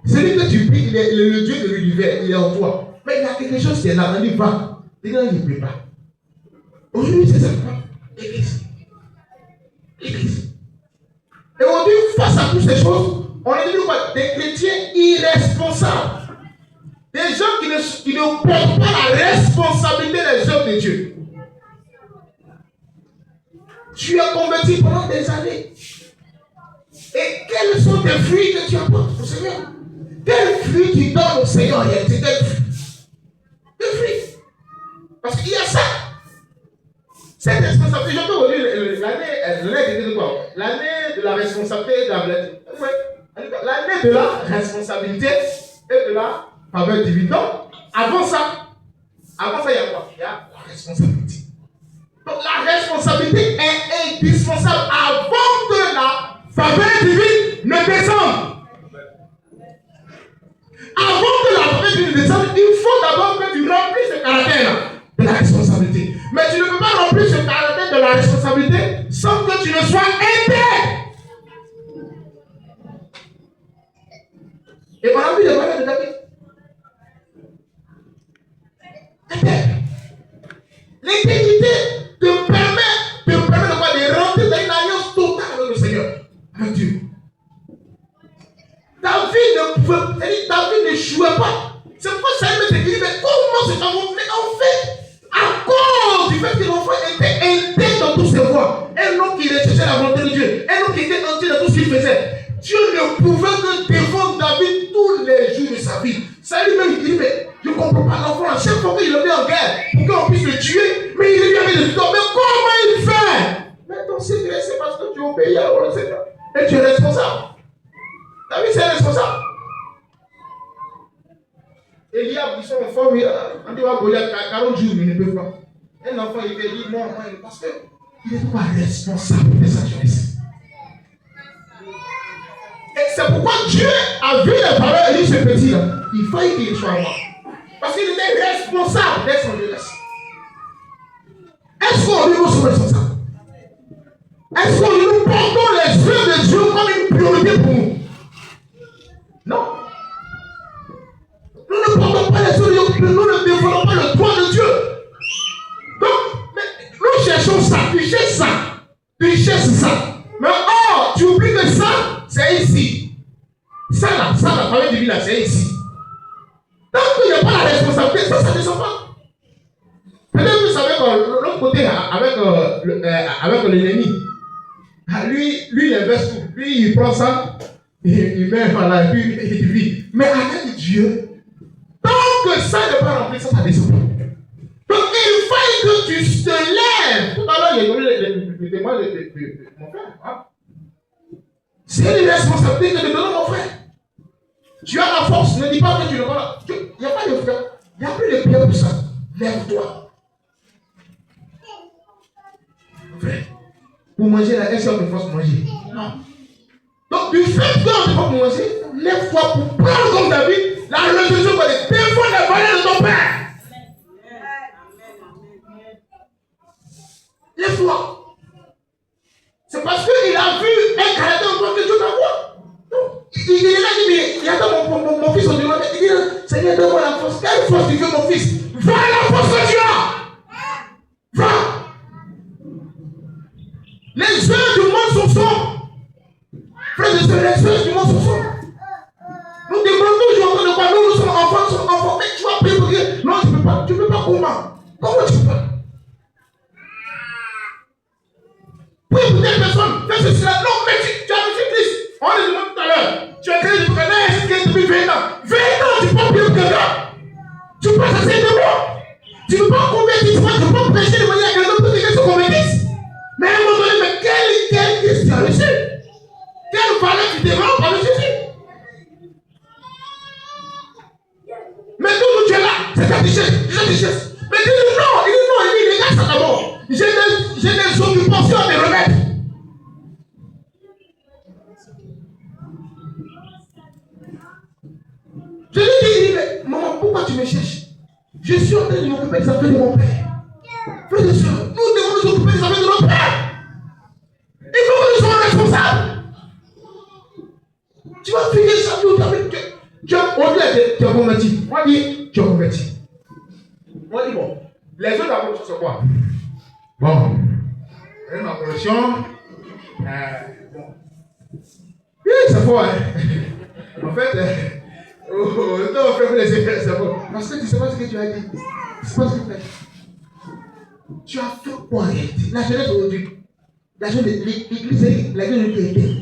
Celui que tu pries, il est le Dieu de l'univers, il est en toi. Mais il y a quelque chose qui est là, on dit va. Les gars, il ne prie pas. Aujourd'hui, c'est ça. L'église. Et aujourd'hui, face à toutes ces choses, on est devenu quoi? Des chrétiens irresponsables. Des gens qui ne portent pas la responsabilité des œuvres de Dieu. Tu es converti pendant des années. Et quels sont tes fruits que tu apportes au Seigneur? Quels fruits tu donnes au Seigneur en réalité? Quels fruits? Parce qu'il y a ça. Cette responsabilité, je peux vous dire l'année de la responsabilité l'année de la responsabilité et de la faveur divine. Donc, avant ça, il y a quoi? Il y a la responsabilité. Donc, la responsabilité est indispensable avant que la faveur divine ne descende. Avant que la faveur divine ne descende, il faut d'abord que tu remplisses ce caractère de la responsabilité. Mais tu ne peux pas remplir ce caractère de la responsabilité sans que tu ne sois intègre. Et on a vu les valeurs de David. Intègre. L'intégrité te permet de rentrer dans une alliance totale avec le Seigneur, avec Dieu. David ne jouait pas. C'est pourquoi Samuel te dit, mais comment c'est fait? En fait, à cause du fait que l'enfant était intègre dans toutes ses voies, un homme qui recherchait la volonté de Dieu, un homme qui était entier dans tout ce qu'il faisait, Dieu ne pouvait que défendre David tous les jours de sa vie. Ça lui-même, il dit, mais je ne comprends pas l'enfant. À chaque fois qu'il le met en guerre, pour qu'on puisse le tuer, mais il revient avec des victoires. Mais comment il fait? Mais ton secret, c'est parce que tu obéis à le Seigneur. Et tu es responsable. David, c'est responsable. Eliab, ils sont en forme, on dit, Goliath, 40 jours, il ne peut pas. Un enfant, il te dit, non, parce qu'il n'est pas responsable de sa jeunesse. Et c'est pourquoi Dieu a vu les valeurs et dit, ce petit-là, il fallait qu'il soit mort. Parce qu'il était responsable de son jeunesse. Est-ce qu'on nous sommes responsables? Est-ce que nous portons les œuvres de Dieu comme une priorité pour nous? Non. Nous ne portons pas les œuvres de Dieu, nous ne développons pas le droit de Dieu. Donc, nous cherchons ça, tu cherches ça. Mais or, tu oublies que ça, c'est ici. Ça, la famille divine, là, c'est ici. Tant qu'il n'y a pas la responsabilité, ça ne descend pas. Peut-être que vous savez que l'autre côté, avec l'ennemi, lui, il investe tout. Lui, il prend ça, il met, voilà, puis il vit. Mais avec Dieu, tant que ça n'est pas rempli, ça descend pas. Donc, il faut que tu te lèves. Tout à l'heure, il y a eu le témoin de mon frère. Hein? C'est une responsabilité que de donner mon frère. Tu as la force, ne dis pas que tu ne vas pas. Il n'y a pas de frère. Il n'y a plus de pierre pour ça. Lève-toi. Frère, pour manger, est-ce qu'on te force manger? Non. Donc, du fait qu'on te force manger, lève-toi pour prendre comme David la résolution de défendre les valeurs de ton père. Lève-toi. C'est parce qu'il a vu un caractère en toi que Dieu t'envoie. Il est là, il dit, il y a mon fils au devant. Il dit, Seigneur, donne-moi la force. Quelle force tu veux, mon fils? Va la force que tu as. connaisseurs du mot ce soir. Nous demandons aujourd'hui de quoi nous sommes enfants, mais tu vas prier pour Dieu. Non, tu ne peux pas comment? Comment tu peux pas? Prie pour telle personne, fais ceci là. Non, mais tu as reçu Christ. On le demande tout à l'heure. Tu as créé du Christ depuis 20 ans. 20 ans, tu peux pas prier pour quelqu'un. Tu peux pas s'asseoir de moi. Tu ne peux pas convertir, tu ne peux pas prêcher de manière à quelqu'un pour que quelqu'un se convertisse. Mais à un moment donné, mais quel Christ tu as reçu? Quelle valeur tu développes avec Jésus? Mais d'où tu es là? C'est ta richesse. Mais dis-lui non, il dit regarde ça d'abord. J'ai des occupations à te remettre. Je lui dis, mais maman, pourquoi tu me cherches? Je suis en train de m'occuper des affaires de mon père. Frères et sœurs, nous devons nous occuper des affaires de notre père. Il faut que nous soyons responsables. Tu vas finir chaque jour avec tu as converti. Moi, dis, tu as converti. Moi, dis, bon, les autres d'abord, c'est quoi? Bon, ma conversion, bon. Oui, c'est fort, hein. En fait, non, frère, vous laissez faire, c'est bon. Parce que tu ne sais pas ce que tu as dit. C'est pas ce que tu as dit. Tu as fait quoi? La jeunesse aujourd'hui, la jeunesse, l'église, la jeunesse était.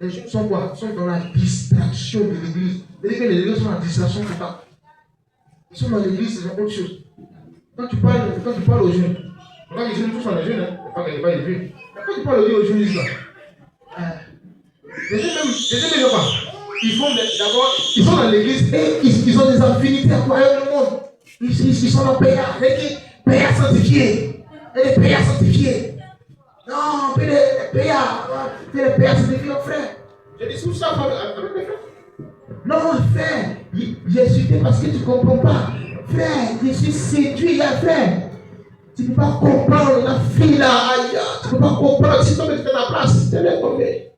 Les gens sont quoi? Sont dans la distraction de l'église. C'est-à-dire que les églises sont dans la distraction totale. Ils sont dans l'église, c'est autre chose. Quand tu parles aux jeunes, quand les jeunes, tous sont les jeunes, hein, pas qu'il n'y ait pas les vieux. Quand tu parles aux jeunes, les jeunes même pas. Ils sont dans l'église et ils ont des affinités à quoi avec le monde. Ils sont dans PA sanctifié. Et les PA sanctifiés. Non, fais les PA sanctifiés, frère. Je dis tout ça avec mes frères. Non, frère, j'ai insulté parce que tu ne comprends pas. Frère, je suis séduit, frère. Tu ne peux pas comprendre la fille là, aïe. Tu ne peux pas comprendre si toi tu fais la place. Tu l'es tombé.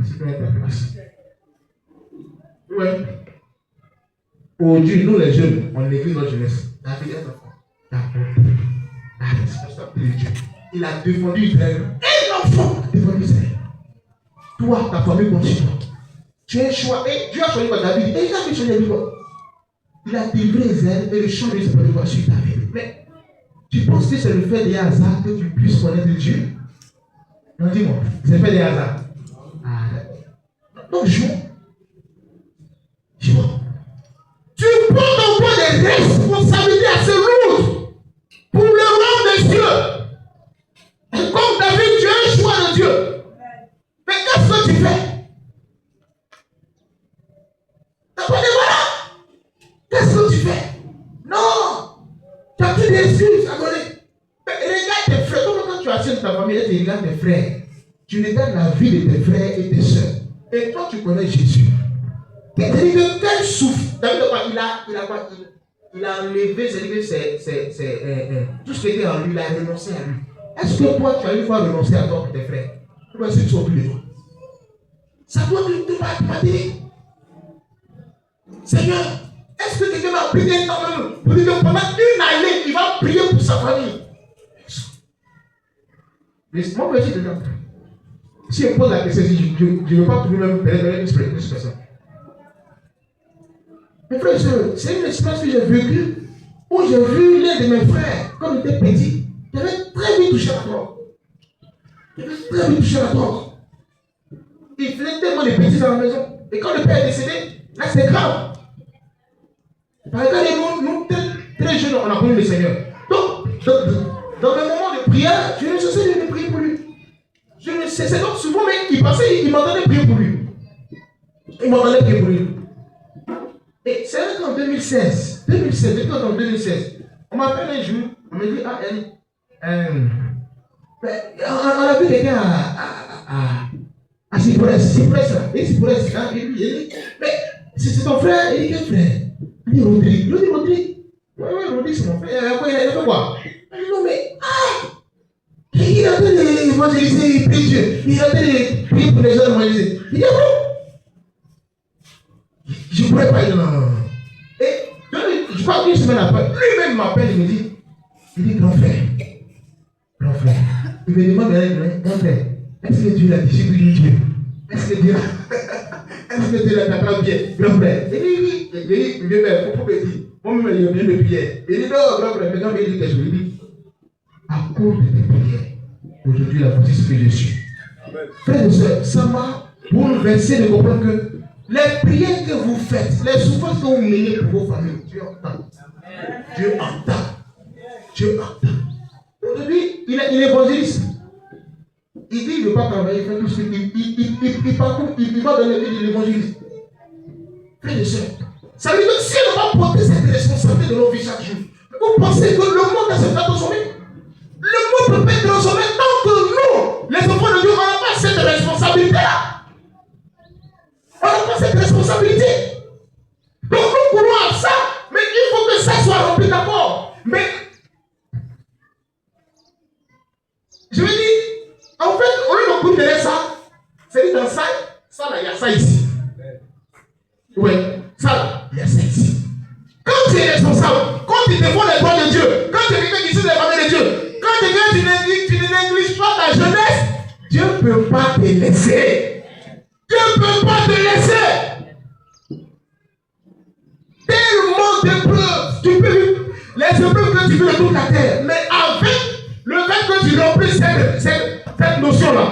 Si tu mets ta place. Ouais. Aujourd'hui, nous les jeunes, on écrit notre jeunesse. La vie est enfant. La responsabilité de Dieu. Il a défendu Israël. Et l'enfant a défendu Israël. Toi, ta famille continue. Tu as choisi. Et Dieu a choisi par David. Et il a fait changer le vivant. Il a délivré Israël et le champ de l'Esprit va suivre David. Mais tu penses que c'est le fait des hasards que tu puisses connaître Dieu? Non, dis-moi. C'est le fait des hasards. Donc, joue. Tu prends en toi des responsabilités assez lourdes pour le royaume des cieux. Et comme David, tu as un choix de Dieu. Mais qu'est-ce que tu fais? T'as pas de voilà. Qu'est-ce que tu fais? Non. Tu as plus d'excuses à donner. Mais regarde tes frères. Quand tu assumes ta famille et tu regardes tes frères, tu regardes la vie de tes frères et tes soeurs. Et toi, tu connais Jésus. C'est-à-dire que quel souffle, David, il a enlevé, c'est-à-dire tout ce qui était en lui, il a renoncé à lui. Est-ce que toi, tu as une fois renoncé à toi pour tes frères? Ou est-ce que tu sont plus de toi? Ça doit te battre. Seigneur, est-ce que quelqu'un m'a prié pour dire que pendant une année, il va prier pour sa famille? Laisse-moi me dire dedans. Si on pose la question, je ne veux pas trouver même pénétrer une personne. Mes frères et sœurs, c'est une expérience que j'ai vécue où j'ai vu l'un de mes frères, quand il était petit, il avait très vite touché la drogue. Il faisait tellement de bêtises à la maison. Et quand le père est décédé, là c'est grave. Par exemple, nous très jeunes, on a connu le Seigneur. Donc, dans le moment de prière, je ne cessais de prier pour lui. Je ne cessais donc souvent, mais il m'entendait prier pour lui. Et c'est en 2016, on m'appelle un jour, on me dit, on a vu quelqu'un à Cypress, mais c'est ton frère, il dit quel frère? Il dit Rodrigue. Oui, Rodrigue c'est mon frère, il a fait quoi? Il dit non mais, il a en train d'évangéliser, il prie Dieu, il a en train de prier pour les gens évangéliser. Il dit je ne pourrais pas dire non. Et je crois qu'une semaine après, lui-même m'appelle, il me dit grand frère. Il me demande, grand frère, est-ce que Dieu l'a dit? J'ai dit Dieu. Est-ce que Dieu t'attend bien, grand frère? Il dit, oui, il faut me dire. Moi-même, il y a bien de prière. Il dit, non, grand frère, maintenant, il dit quelque chose. Il dit, à cause de tes prières, aujourd'hui, la voici ce que je suis. Frère et soeur, ça m'a bouleversé de comprendre que les prières que vous faites, les souffrances que vous menez pour vos familles, Dieu entend. Dieu entend. Dieu entend. Aujourd'hui, il est évangéliste. Il dit, il ne veut pas travailler, il fait tout ce qu'il parcourt, il va dans le vie de l'évangéliste. Frère et soeur, ça veut dire que si on va porter cette responsabilité de nos vies chaque jour, vous pensez que le monde va se faire transformer? Le monde peut pas être transformé tant que nous, les enfants de Dieu, on n'a pas cette responsabilité-là. On n'a pas cette responsabilité. Donc nous courons à ça, mais il faut que ça soit rempli d'abord. Mais je veux dire, en fait, au lieu de couper ça, c'est dit dans ça là, il y a ça ici. Oui, ça là, il y a ça ici. Quand tu es responsable, quand tu défends les droits de Dieu, quand tu es quelqu'un qui suit les familles de Dieu, quand tu ne négliges pas ta jeunesse, Dieu ne peut pas te laisser. Dieu ne peut pas te laisser. Tellement d'épreuves, tu peux vivre les épreuves que tu vis de toute la terre, mais avec le fait que tu remplis cette notion-là,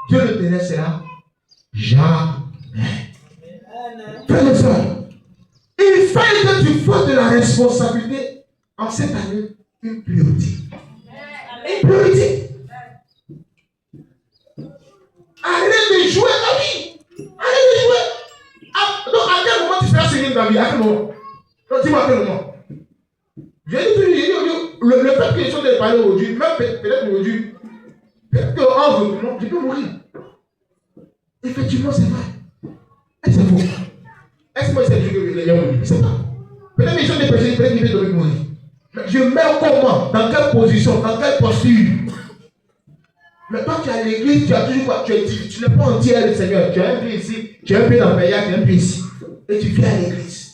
Dieu ne te laissera jamais. Frère et soeur, il fallait que tu fasses de la responsabilité en cette année une priorité. Une priorité. Arrête de jouer ta vie. Arrête de jouer. Donc, à quel moment tu seras séduit dans ta vie? À quel moment? Donc, dis-moi à quel moment. J'ai dit, le fait que les choses de parler aujourd'hui, même peut-être aujourd'hui, peut-être qu'en retournant, je peux mourir. Effectivement, c'est vrai. Et c'est faux. Est-ce que moi, c'est Dieu que je vais mourir? C'est pas. Peut-être les gens de péché, peut-être qu'ils vont mourir. Mais je mets comment? Dans quelle position? Dans quelle posture? Mais toi, tu es à l'église, tu as toujours quoi? Tu n'es pas entier avec le Seigneur. Tu as un pied ici, tu as un pied dans le pays, tu as un pied ici. Et tu viens à l'église.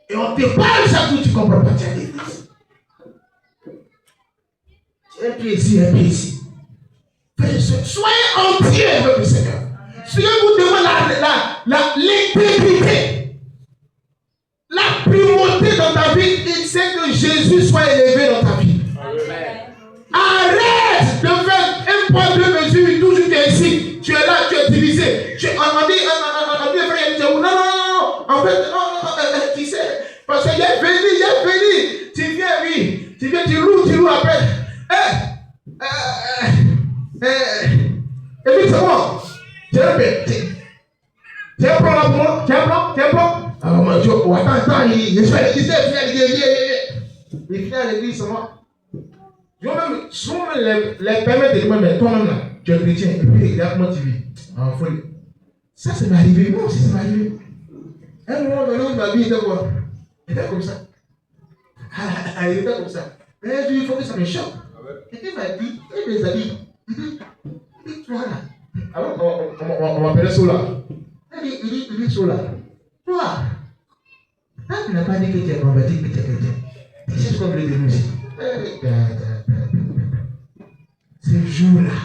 Et on te parle chaque jour, tu ne comprends pas, tu es à l'église. Tu as un pied ici, un pied ici. Soyez entiers avec le Seigneur. Si je vous demande l'intégrité, la primauté dans ta vie, il sait que Jésus soit élevé dans ta vie. Amen. Arrête de faire un poids, deux mesures, toujours tu es ici, tu es là, tu es divisé. On dit, frère, non. En fait, tu sais, parce qu'il est venu, tu viens, oui, tu viens, tu loues après. Et puis c'est moi. Tiens un plan là pour moi. Tiens un plan. Alors moi, attends, il fait à l'église, c'est moi. Je vais même souvent les permettre de dire, mais toi-même là, tu es chrétien, et puis regarde comment tu vis. En folie. Ça m'est arrivé, moi aussi ça m'est arrivé. Un moment donné où ma vie était quoi? Il était comme ça. Il était comme ça. Mais il faut que ça me choque. Et il m'a dit, il mes amis, il dit, toi là. Alors on m'appelait Sola. Il dit Sola. Toi, tu n'as pas dit que tu es converti, que tu es chrétien. Tu cherches comme le démon aussi. Ces jours-là.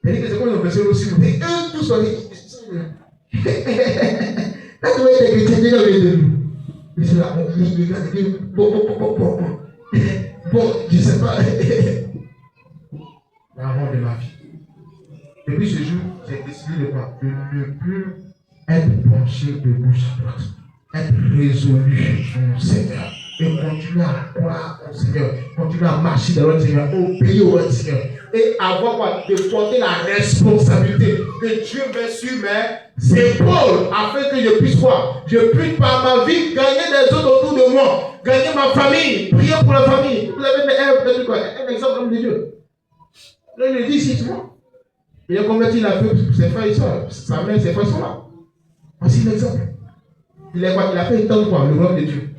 C'est-à-dire que c'est comme le Seigneur aussi. Et eux tous sont là. Quand tu vois les chrétiens, déjà le démon. Ils sont là, ils disent, bon, je ne sais pas. La honte de ma vie. Depuis ce jour, j'ai décidé de quoi? De ne plus être penché de gauche à droite. Être résolu au Seigneur. Et continuer à croire au Seigneur. Continuer à marcher dans le Seigneur. Obéir au Seigneur. Et avoir quoi? De porter la responsabilité que Dieu met sur mes épaules. Afin que je puisse quoi? Je puisse par ma vie gagner des autres autour de moi. Gagner ma famille. Prier pour la famille. Vous avez un exemple de Dieu. Là, il le dit ici, tu vois. Il a converti la feu pour ses frères et soeurs. Sa mère et ses frères sont là. Voici l'exemple. Il a fait étendre quoi? Le royaume de Dieu.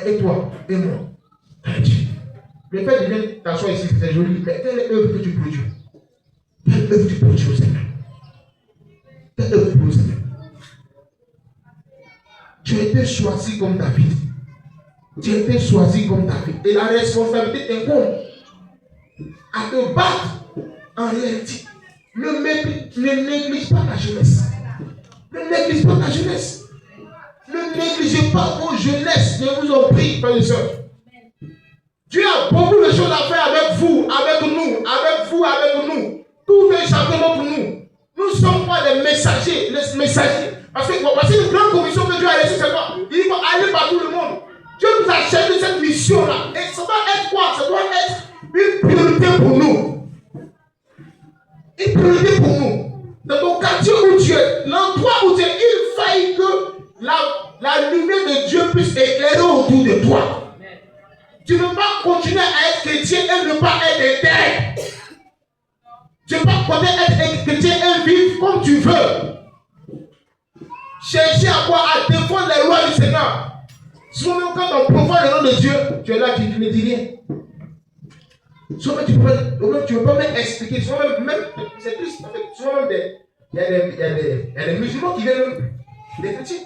Et toi, et moi, Dieu. Le fait de venir t'asseoir ici, c'est joli, mais quelle est l'œuvre que tu produis? Quelle œuvre tu produis au Seigneur? Quelle œuvre tu produis au Seigneur? Tu as été choisi comme David. Tu as été choisi comme David. Et la responsabilité t'incombe à te battre. En réalité, Ne néglige pas la jeunesse. Ne néglige pas la jeunesse. Ne négligez pas vos jeunesses. Je vous en prie, frères et sœurs. Dieu a beaucoup de choses à faire avec vous, avec nous, avec vous, avec nous. Tout et chacun d'entre nous. Nous ne sommes pas des messagers, les messagers. Parce que voici une grande commission que Dieu a laissée, c'est quoi? Il dit aller par tout le monde. Dieu nous a chargé de cette mission-là. Et ça doit être quoi? Ça doit être une priorité pour nous. Une priorité pour nous. Dans ton quartier où tu es, l'endroit où tu es, il faille que la lumière de Dieu puisse éclairer autour de toi. Tu ne peux pas continuer à être chrétien et ne pas être éternel. Tu ne peux pas continuer à être chrétien et vivre comme tu veux. Chercher à quoi? À défendre les lois du Seigneur. Souvent, quand on profane le nom de Dieu, tu es là, tu ne dis rien. Souvent, tu ne peux pas même expliquer. Souvent, même c'est plus. Souvent, il y a des musulmans qui viennent, des chrétiens,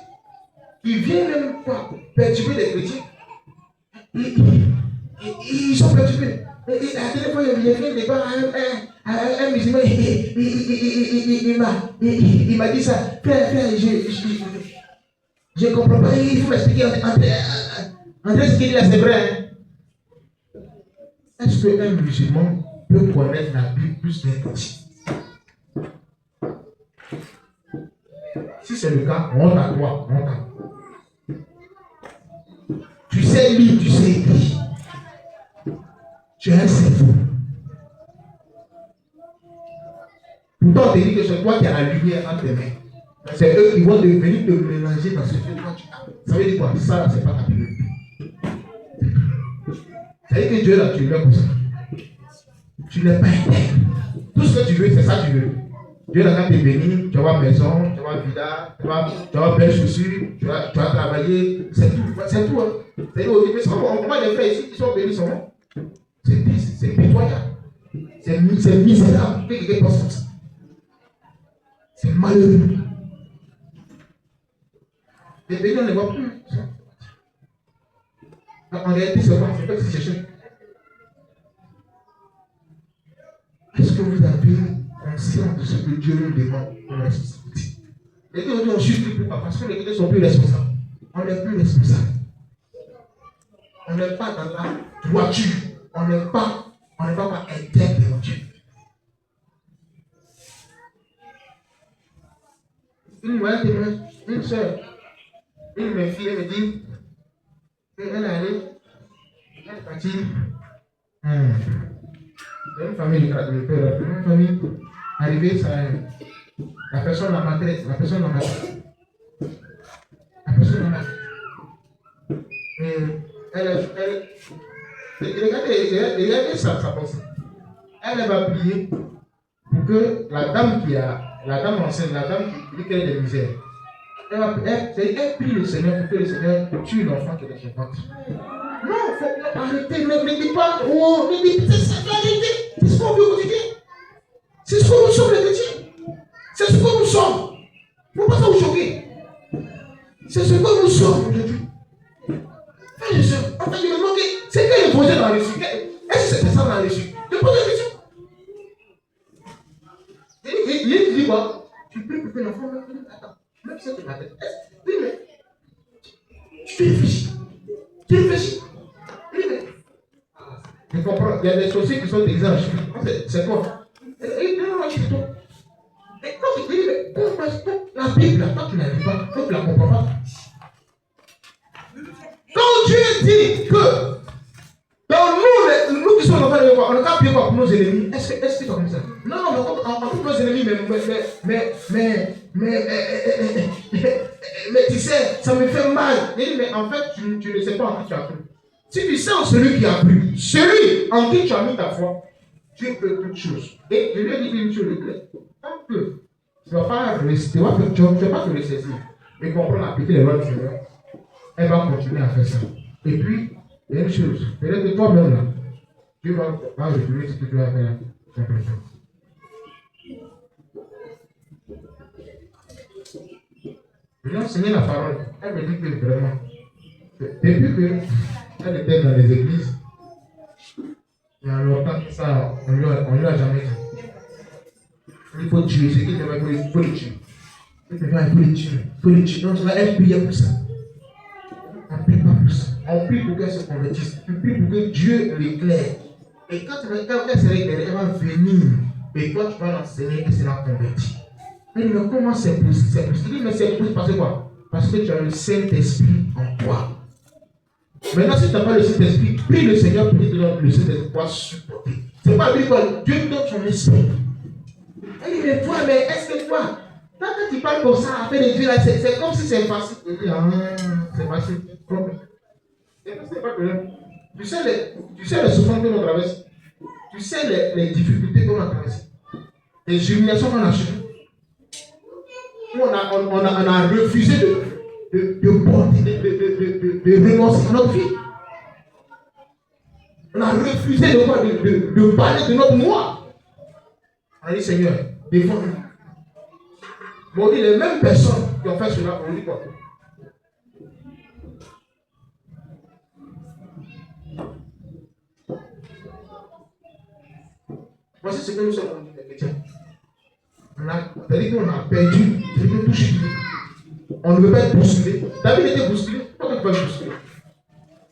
qui viennent même pas perturber les chrétiens. Ils sont perturbés. La dernière fois, il y a fait un débat à un musulman. Il m'a dit ça. Frère, je ne comprends pas. Il faut m'expliquer. André, ce qu'il dit là, c'est vrai. Est-ce qu'un musulman peut connaître la Bible plus qu'un chrétien? Si c'est le cas, honte à toi. Tu sais lire, tu sais écrire. Tu as un cerveau. Pourtant, on te dit que c'est toi qui as la lumière entre tes mains. C'est eux qui vont venir te mélanger dans ce que toi tu as. Ça veut dire quoi? Ça, c'est pas ta priorité. Ça veut dire que Dieu là, tu l'as pour ça. Tu n'es pas intègre. Tout ce que tu veux, c'est ça que tu veux. Dieu là, quand tu es béni, tu vas avoir maison, tu vas avoir vida, tu vas avoir belles chaussures, tu vas travailler. C'est tout. C'est tout. Hein. C'est on voit les frères ici qui sont bénis, sont bons. C'est pitoyable. C'est misérable. Quelqu'un pense comme ça. C'est malheureux. Les bénis, on ne les voit plus. En réalité, c'est quoi? C'est pas que c'est cherché. Est-ce que vous avez conscience de ce que Dieu nous demande comme responsabilité? Les gens disent on ne suit plus pas parce que les gens ne sont plus responsables. On n'est plus responsable. On n'est pas dans la droiture. On n'est pas intègre devant Dieu. Une soeur, une de mes filles, elle me dit qu'elle est allée, elle est partie. Une famille de père, une famille arrivée, ça, la personne la maltraite, la personne la maltraite. Regardez sa pensée. Elle va prier pour que la dame enceinte, la dame qui dit qu'elle est de misère, elle prie le Seigneur pour que le Seigneur tue l'enfant qui est dans son ventre. Non, il faut arrêter, ne dis pas, c'est la vérité. C'est ce qu'on veut au quotidien. C'est ce que nous sommes les chrétiens. C'est ce que nous sommes. Il ne faut pas vous choquer. C'est ce que nous sommes aujourd'hui. Frères et sœurs, en fait, je me demande, c'est quel projet dans le Sud? Est-ce que c'est ça dans le Sud? Je pose la question. Il dit quoi? Tu pries pour que l'enfant meure. Attends, même si c'est ma tête. Oui, mais tu réfléchis. Oui, mais je comprends. Il y a des choses qui sont exemples. C'est quoi? Non, c'est toi. Et quand tu dis, mais la Bible, toi tu ne la lis pas, toi tu ne la comprends pas. Quand Dieu dit que dans nous qui sommes enfants de Dieu, on n'a qu'à prier pour nos ennemis, est-ce que c'est comme ça? Non, on coupe nos ennemis, mais tu sais, ça me fait mal. Mais en fait, tu ne sais pas en qui tu as cru. Si tu sais en celui qui a cru, celui en qui tu as mis ta foi, Dieu peut toutes choses. Et je lui ai dit une chose, tant que tu ne vas pas te ressaisir et comprendre appliquer les lois du Seigneur, elle va continuer à faire ça. Et puis, il y a une chose, peut-être que toi-même là, tu vas retrouver ce que tu vas faire complètement. Je lui ai enseigné la parole. Elle me dit que vraiment, depuis qu'elle était dans les églises, il y a longtemps que ça, on lui a jamais dit. Il faut tuer. C'est qui te va, il faut le tuer. Il te va, il faut le tuer. Il faut le tuer. Donc, on va prier pour ça. On ne prie pas pour ça. On prie pour qu'elle se convertisse. On prie pour que Dieu l'éclaire. Et quand elle sera éclairée, elle va venir. Et toi, tu vas l'enseigner et c'est la convertie. Elle dit, mais comment c'est possible? Il dit, mais c'est possible parce que quoi? Parce que tu as le Saint-Esprit en toi. Maintenant, si tu n'as pas le Saint-Esprit, prie le Seigneur pour que le Saint-Esprit puisse supporter. C'est pas lui quoi, Dieu te donne son esprit. Elle dit, mais toi, mais est-ce que toi, quand tu parles comme ça, après de Dieu, là, c'est comme si c'est facile. Elle dit, ah, c'est facile. C'est pas problème. Tu sais les souffrances que l'on traverse. Tu sais les difficultés qu'on a traversées. Les humiliations qu'on a subies. On a refusé de renoncer à notre vie. On a refusé de parler de notre moi. On a dit, Seigneur, défends-nous. Mais on dit, les mêmes personnes qui ont fait cela, on dit quoi? Voici ce que nous sommes les chrétiens. C'est-à-dire qu'on a perdu, c'est-à-dire que tout chute. On ne veut pas être bousculé. David était bousculé. Pourquoi tu vas être bousculé?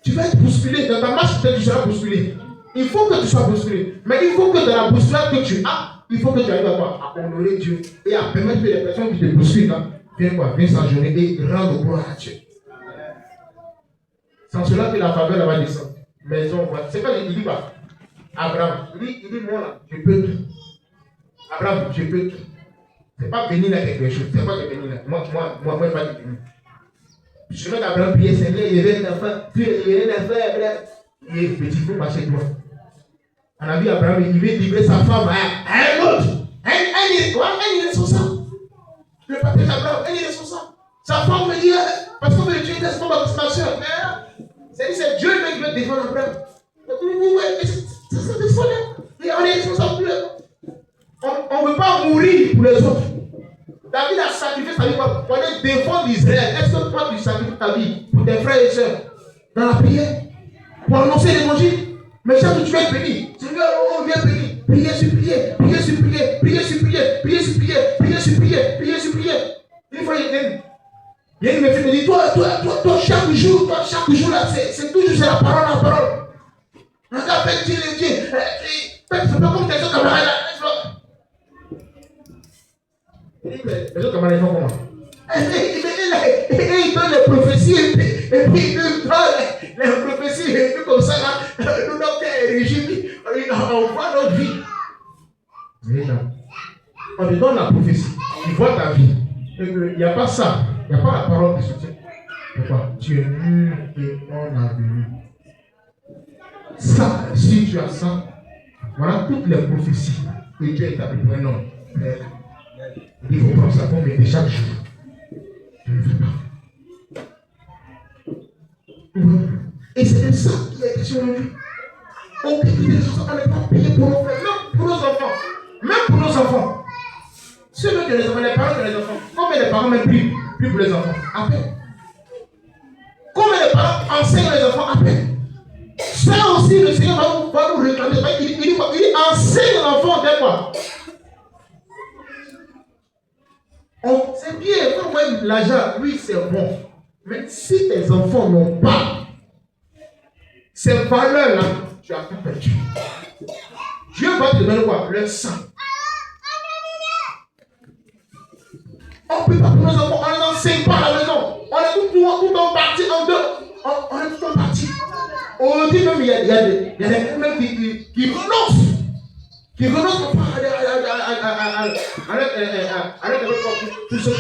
Tu vas être bousculé. Dans ta marche, peut-être tu seras bousculé. Il faut que tu sois bousculé. Mais il faut que dans la bousculade que tu as, il faut que tu arrives à quoi? À honorer Dieu et à permettre que les personnes qui te bousculent là, viennent s'enjourner et rendre gloire à Dieu. Sans cela que la faveur va descendre. Maison, c'est pas il dit quoi? Abraham, il dit moi là, je peux tout. Abraham, je peux tout. C'est pas venir là quelque chose, c'est pas de venir là. Moi, pas de venir. Je vais d'Abraham prier, Seigneur, il y avait un enfant, puis il y avait un enfant, il est petit, il faut marcher toi. On a vu Abraham, il veut livrer sa femme à un autre. Un irresponsable. Le papa d'Abraham, un irresponsable. Sa femme me dit, parce qu'on veut tuer une espèce de ma soeur. C'est Dieu qui veut défendre Abraham. C'est folle. On est responsable pour eux. On ne veut pas mourir pour les autres. David a sacrifié sa vie pour aller défendre Israël. Est-ce que toi tu sacrifies ta vie pour tes frères et sœurs dans la prière? Pour annoncer l'évangile? Mais chaque fois tu vas être béni. Seigneur, on vient béni. Priez, supplier, priez, supplier, priez, supplier, priez, supplier, priez, supplier, priez, supplier. Une fois il y a une me dit, toi, chaque jour là, c'est toujours la parole. Regarde, fais Dieu, fais pas comme tes autres camarades là. Les autres camarades font comment? Il donne les prophéties et puis il donne les prophéties et puis comme ça là, nous notre régime, on voit notre vie. Mais non. On te donne la prophétie, tu vois ta vie. Il n'y a pas ça, il n'y a pas la parole de soutien. Pourquoi? Tu es nul et non avenu. Ça, si tu as ça, voilà toutes les prophéties que Dieu a établies pour un homme. Il faut prendre ça pour m'aider chaque jour. Je ne veux pas. Et c'est de ça qui est question de vie. On peut prier sur ça, on n'est pas payé pour nos frères, même pour nos enfants. Même pour nos enfants. Ceux que les enfants, les parents de les enfants. Combien les parents même prient pour les enfants? À peine. Combien les parents enseignent les enfants? À peine. Ça aussi, le Seigneur va nous réclamer. Il dit enseigne l'enfant de quoi? C'est bien, quand même l'argent, oui, c'est bon. Mais si tes enfants n'ont pas ces valeurs-là, tu as tout perdu. Dieu va te donner quoi? Le sang. On ne peut pas pour nos enfants, on ne les enseigne pas à la maison. On est tout en partie en deux. On est tout en partie. On dit même, il y a des même qui renoncent. Qui renoncent à tout ce que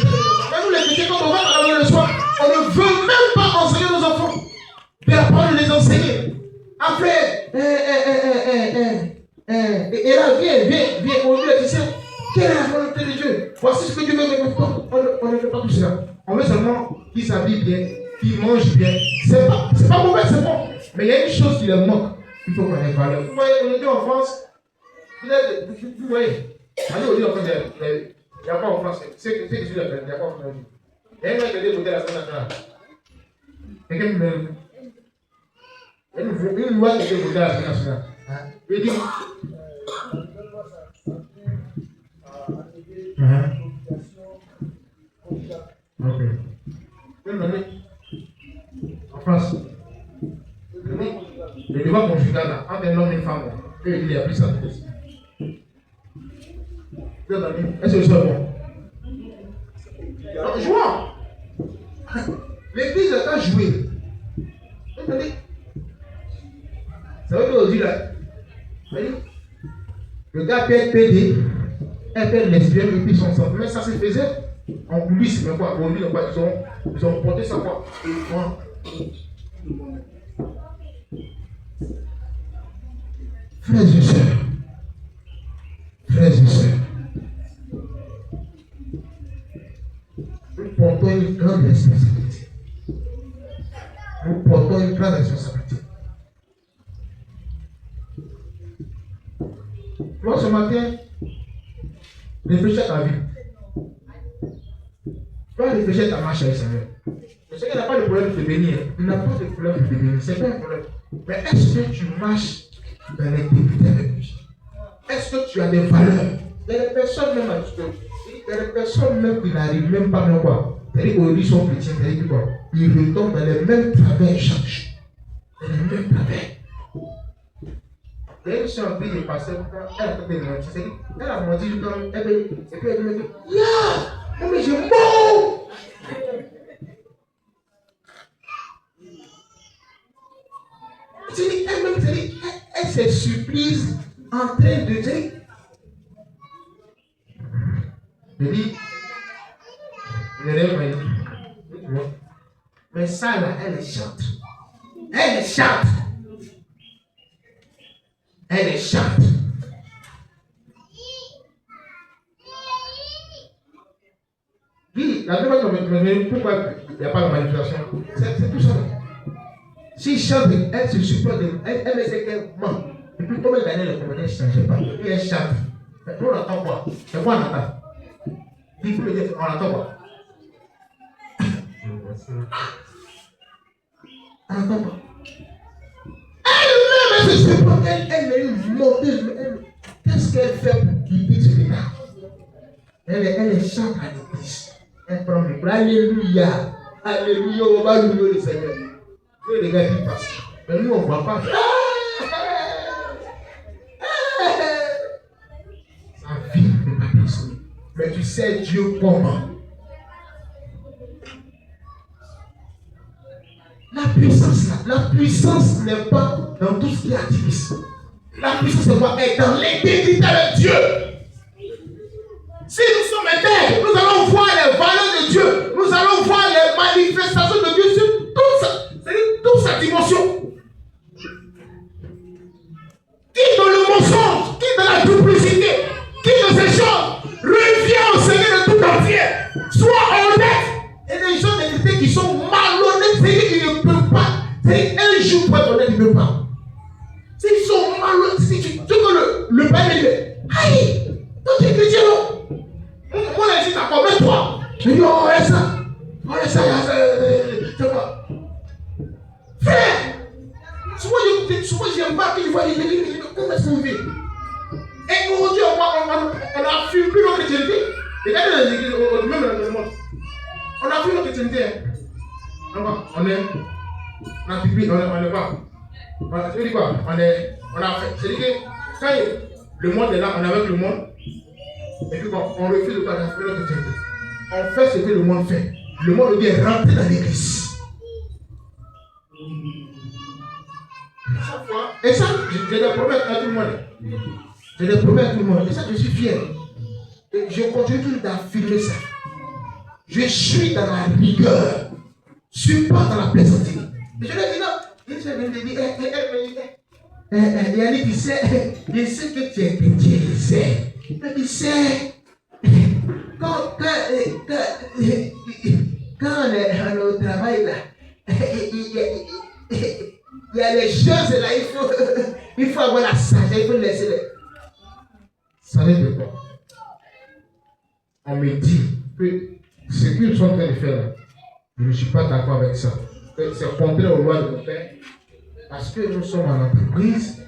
mais nous les chrétiens, quand on va à la le soir, on ne veut même pas enseigner nos enfants. Mais la parole de les enseigner. Après, et là, viens, on dit, tu sais, quelle est la volonté de Dieu? Voici ce que Dieu veut. On ne fait pas tout cela. On veut seulement qu'ils s'habillent bien, qu'ils mangent bien. C'est pas mauvais, c'est bon. Mais il y a une chose qui les manque. Il faut qu'on ait valeur. Vous voyez, on est en France. Vous voyez, allez au lit en fait, il n'y a pas en France. C'est que je suis là, il n'y a pas en France. Il y a un mec qui a voté la semaine nationale. Quelqu'un me. Une loi qui a été votée à la semaine nationale. Il dit. Ok. En France, le devoir conjugal là, entre un homme et une femme, il a pris ça. Est-ce que c'est bon? Non, jouons. L'église est à jouer. Ça veut dire aujourd'hui là. Le gars peut être pédé, elle peut être lesbienne et puis son sang. Mais ça se faisait en coulisses, mais quoi, aujourd'hui, ils ont porté ça quoi. Frères et sœurs, nous portons une grande responsabilité. Moi, ce matin, réfléchis à ta vie. Tu vas réfléchir à ta marche avec le Seigneur. Le Seigneur n'a pas de problème de te bénir. Il n'a pas de problème de te bénir. C'est pas un problème. Mais est-ce que tu marches dans l'intégrité avec lui? Est-ce que tu as des valeurs? Il y a des personnes même il y a des personnes même qui n'arrivent même pas à quoi. C'est-à-dire qu'aujourd'hui ils sont chrétiens, c'est-à-dire quoi? Ils retombent dans les mêmes travers chaque jour. Dans les mêmes travers. Dès que je suis en train de passer, elle a fait des menti. C'est-à-dire, elle a menti, et puis elle me dit, yeah! Mais j'ai mort! Elle-même, elle s'est surprise en train de dire. Je dis, mais ça là, elle est chante. Elle est chante. Elle est chante. Oui, la demande pourquoi il n'y a pas de manipulation? C'est tout ça. Si chante, elle se supporte, elle met ses qu'elle ment. Et puis combien d'années le commandant ne changeait pas? Et puis elle chante. Mais on attend quoi? C'est quoi on attend? Il faut le dire, on attend quoi? On attend quoi? Elle-même, elle se supporte, elle est une monteuse. Qu'est-ce qu'elle fait pour quitter ce départ? Elle chante à l'église. Elle prend le bras. Alléluia. Alléluia. On va louer le Seigneur. Que les gars qui passent. Mais nous, on ne voit pas. Sa vie n'est pas personne. Mais tu sais Dieu comment. La puissance n'est pas dans tout ce qui est activiste. La puissance c'est quoi? Est dans l'intégrité de Dieu. Si nous sommes intègres, nous allons voir les valeurs de Dieu. Nous allons voir les manifestations de Dieu sur toute sa dimension. Qui dans le mensonge, qui dans la duplicité, qui dans ces choses, revient au Seigneur de tout entier. Sois honnête. Et les gens d'honnêteté qui sont malhonnêtes, c'est qu'ils ne peuvent pas. C'est un jour pour être honnête, ils ne peuvent pas. S'ils sont malhonnêtes, si tu que le Père il dit, aïe, toi tu es chrétien, non? Moi, je dis, d'accord, mais toi, je dis, oh, ça, c'est quoi? Frère, souvent j'aime pas qu'il voit, il dit, comment est-ce que vous vivez? Et aujourd'hui, on a fui plus notre chrétienté. Regardez les églises, même dans le monde. On a fui notre chrétienté. On a publié, on est pas. Je dis quoi? On a fait. C'est-à-dire que quand le monde est là, on est avec le monde. Et puis quand on refuse de faire notre chrétienté, on fait ce que le monde fait. Le monde est rentré dans l'église. Chaque fois, et ça, j'ai des problèmes à tout le monde. J'ai des problèmes à tout le monde. Et ça, je suis fier. Et je continue toujours d'affirmer ça. Je suis dans la rigueur. Je ne suis pas dans la plaisanterie. Et je lui ai dit non. Elle me dit, Yannick, il sait, je sais que tu es chrétien, il sait. Mais il sait. Quand on est au travail là, il y a les choses là, il faut avoir la sagesse, il faut laisser les. Ça veut dire quoi? On me dit que ce qu'ils sont en train de faire là, je ne suis pas d'accord avec ça. C'est contraire aux lois de mon père. Parce que nous sommes en entreprise,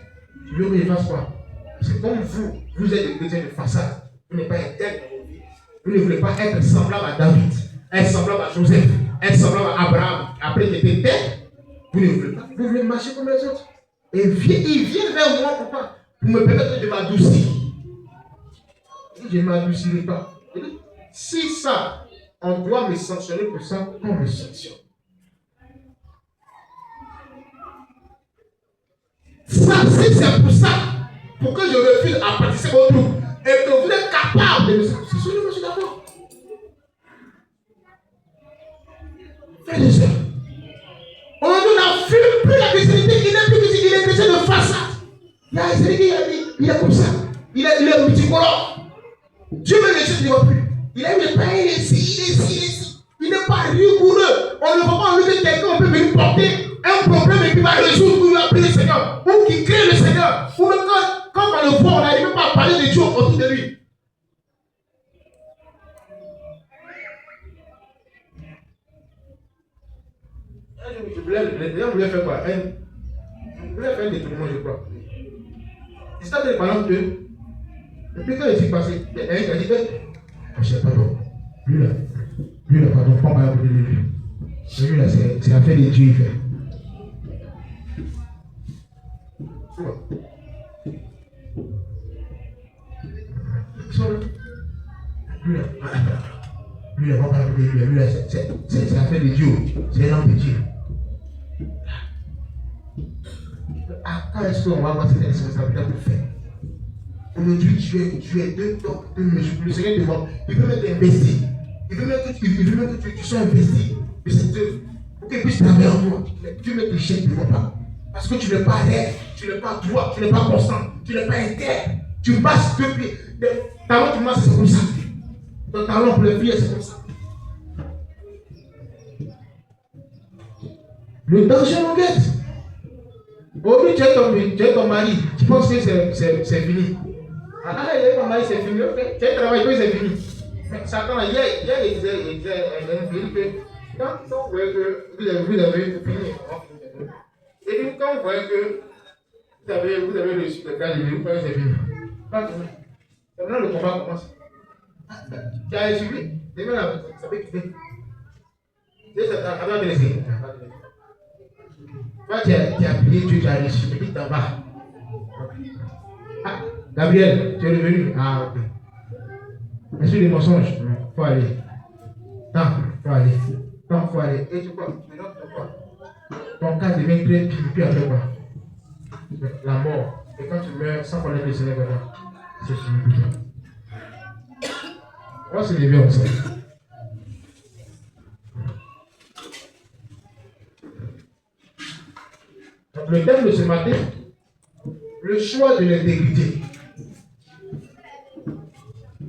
je veux qu'il fasse quoi? C'est comme vous êtes des chrétiens de façade, vous n'êtes pas intègre dans vos vies. Vous ne voulez pas être semblable à David, être semblable à Joseph, être semblable à Abraham. Après qu'il était terre, vous ne voulez pas. Vous voulez marcher comme les autres. Et ils viennent vers moi pourquoi? Pour me permettre de m'adoucir. Je ne m'adoucirai pas. Si ça, on doit me sanctionner pour ça, on me sanctionne. Ça, si c'est pour ça, pour que je refuse à participer au groupe, et que vous êtes capable de me sanctionner, je suis d'accord. Frères et sœurs, aujourd'hui, on n'a plus la chrétienté, il n'est plus chrétien, il est chrétien de façade. Il est comme ça, il est multicolore. Dieu me les choses ne voit plus. Il a une pain, il est ici. Il n'est pas rigoureux. On ne va pas enlever quelqu'un, on peut venir porter un problème et puis va résoudre, ou il va appeler le Seigneur, ou qui crée le Seigneur. Ou même quand on le voit, on n'arrive pas à parler de Dieu autour de lui. Je voulais faire quoi? Je voulais faire un détournement, je crois. C'est-à-dire pendant que, depuis quand il s'est passé, il y a un qui a dit, je sais pas, pardon. Lui là, pardon, prends pas la boule de lui. Lui là, c'est l'affaire de Dieu, il fait. Lui là, prends pas la boule de lui. Lui là, c'est l'affaire de Dieu. C'est un homme de Dieu. Quand est-ce qu'on va avoir cette responsabilité pour faire? Aujourd'hui, tu es deux mesures. Le Seigneur te demande, il veut même t'investir. Il veut même que tu sois investi de cette œuvre. Pour qu'il puisse travailler en toi. Dieu ne te jette pas. Parce que tu n'es pas réel, tu n'es pas droit, tu n'es pas constant, tu n'es pas intègre. Tu passes depuis. Talent, tu masses, c'est comme ça. Ton talent pour les filles, c'est comme ça. Le danger nous guette. Aujourd'hui, tu es ton mari, tu penses que c'est fini. Ah, il y a ton mari, c'est fini. Okay. Tu as travaillé, c'est fini. Mais Satan, hier, il disait que quand on voit que vous avez fini, et puis quand on voit que vous avez reçu le cas de Dieu, c'est fini. Maintenant, le combat commence. Tu as suivi, ça peut quitter. Avant de laisser. Toi, tu as prié, tu as reçu, et puis tu t'en vas. Ah, Gabriel, tu es revenu. Ah, ok. Est-ce que les mensonges? Il faut aller. Non, il faut aller. Non, il faut aller. Et tu crois? Tu notes quoi? Ton cas devient très puis après quoi? La mort. Et quand tu meurs sans connaître le Seigneur, c'est fini pour toi. On va se lever ensemble. Donc, le thème de ce matin, le choix de l'intégrité.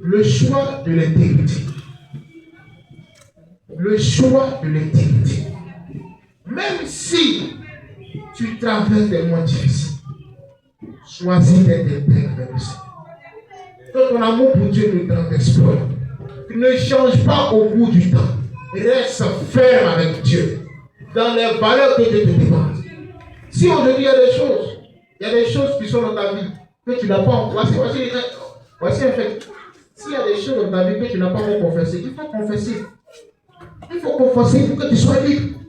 Le choix de l'intégrité. Le choix de l'intégrité. Même si tu traverses des moments difficiles, choisis d'être intègre avec le Seigneur. Que ton amour pour Dieu ne t'empêche pas. Tu ne changes pas au bout du temps. Reste ferme avec Dieu dans les valeurs que Dieu te demande. Si aujourd'hui il y a des choses qui sont dans ta vie que tu n'as pas encore. Voici un fait. S'il y a des choses dans ta vie que tu n'as pas encore confessé, il faut confesser. Il faut confesser pour que tu sois libre.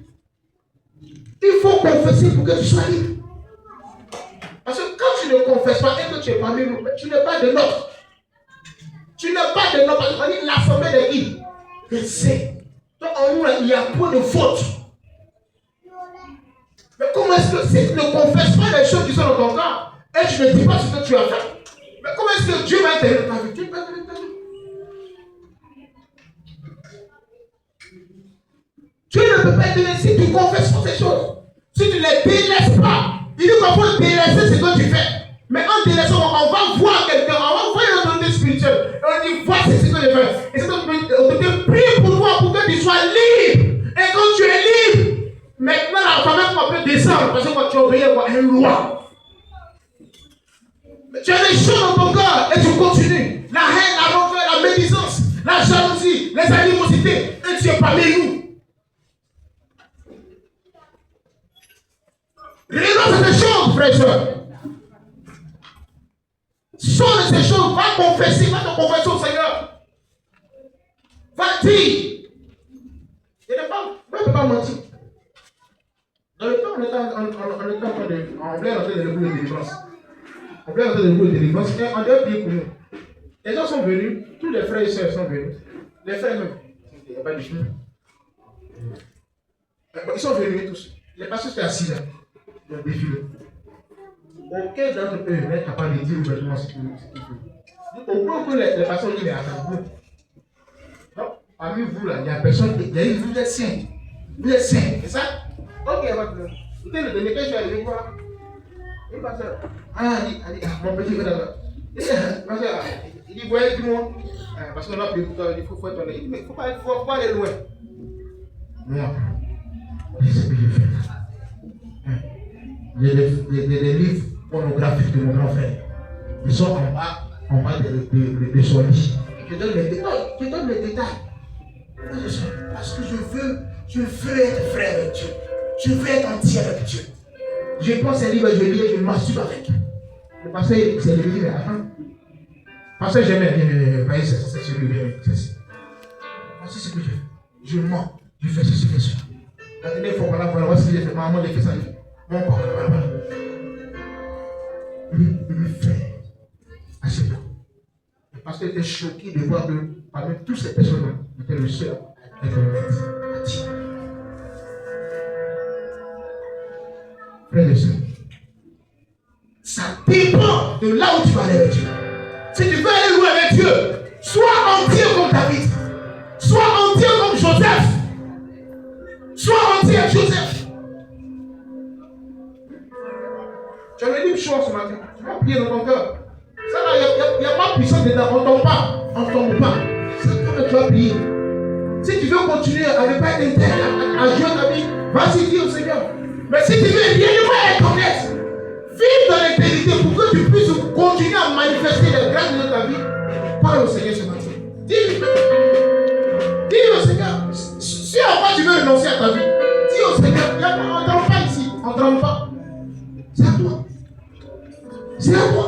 Il faut confesser pour que tu sois libre. Parce que quand tu ne confesses pas et que tu es parmi nous, tu n'es pas de notre. Tu n'es pas de notre. Parce qu'on dit l'assemblée des guides. Mais c'est. Donc en nous, il y a point de faute. Mais comment est-ce que si tu ne confesses pas les choses qui sont dans ton cœur et tu ne dis pas ce que tu as fait, mais comment est-ce que Dieu va intervenir dans ta vie? Dieu va intervenir dans ta vie. Dieu ne peut pas intervenir si tu ne confesses pas ces choses. Si tu ne les délaisses pas. Il dit qu'on peut délaisser ce que tu fais. Mais en délaissant, on va voir quelqu'un, on va voir une autorité spirituelle. Et on dit, voici ce que je fais. Et c'est donc on te prie pour toi pour que tu sois libre. Et quand tu es libre, maintenant, la famille peut descendre parce que quand tu obéis à une loi. Mais tu as des choses dans ton cœur et tu continues. La haine, la rancœur, la médisance, la jalousie, les animosités. Et tu es parmi nous. Renonce à ces choses, frères et sœurs. Sors de ces choses, va confesser, va te confesser au Seigneur. Bâtir. Je ne peux pas mentir. Dans le temps, on était en train de l'école de délivrance. On voulait entrer dans l'école de délivrance. Et on devait prier pour nous. Les gens sont venus, tous les frères et sœurs sont venus. Les frères même. Il n'y a pas de chemin. Ils sont venus tous. Les pasteurs étaient assis là. Ils ont défilé. Aucun d'entre eux n'est capable de dire ouvertement ce qu'il faut. Au point que les pasteurs disent, mais attends, non, parmi vous là, il y a personne qui dit, vous êtes saints. Vous êtes saints, c'est ça? Ok, il n'y a pas de problème. Écoutez, le dernier que je suis arrivé, voilà. Il dit, pasteur, mon petit frère, il dit, voyez, dis-moi, parce qu'on a pris pour toi, il faut étonner. Il dit, mais il ne faut pas aller loin. Moi, c'est ce que je fais. Les livres pornographiques de mon grand frère, ils sont en bas de son lit. Je donne les détails. Parce que je veux être frère avec Dieu. Je veux être entier avec Dieu. Je prends ces livres, je lis et je masturbe avec. Le pasteur, c'est le livre, mais attends. Pasteur, j'aime, voyez, c'est ce que je voici ce que je fais. Je mens, je fais ceci, je fais cela. La dernière fois, voilà, voici ce que j'ai fait. Maman, j'ai fait ça. Mon corps, voilà. Il est fait à ce point. Le pasteur était choqué de voir que parmi toutes ces personnes-là, il était le seul avec le maître à dire. Frère et sœur, ça dépend de là où tu vas aller avec Dieu. Si tu veux aller loin avec Dieu, sois entier comme David, sois entier comme Joseph, sois entier comme Joseph. Tu as le livre chaud ce matin, tu vas prier dans ton cœur. Ça là, il n'y a pas de puissance dedans, on ne tombe pas. C'est toi que tu vas prier. Si tu veux continuer à ne pas être intègre, à jouer ta vie, vas-y, dis au Seigneur. Mais si tu veux réellement être honnête, vive dans l'intégrité pour que tu puisses continuer à manifester les grâces de ta vie, parle au Seigneur ce matin. Dis au Seigneur, si à quoi tu veux renoncer à ta vie, dis au Seigneur, on ne trompe pas ici, on ne trompe pas. C'est à toi. C'est à toi.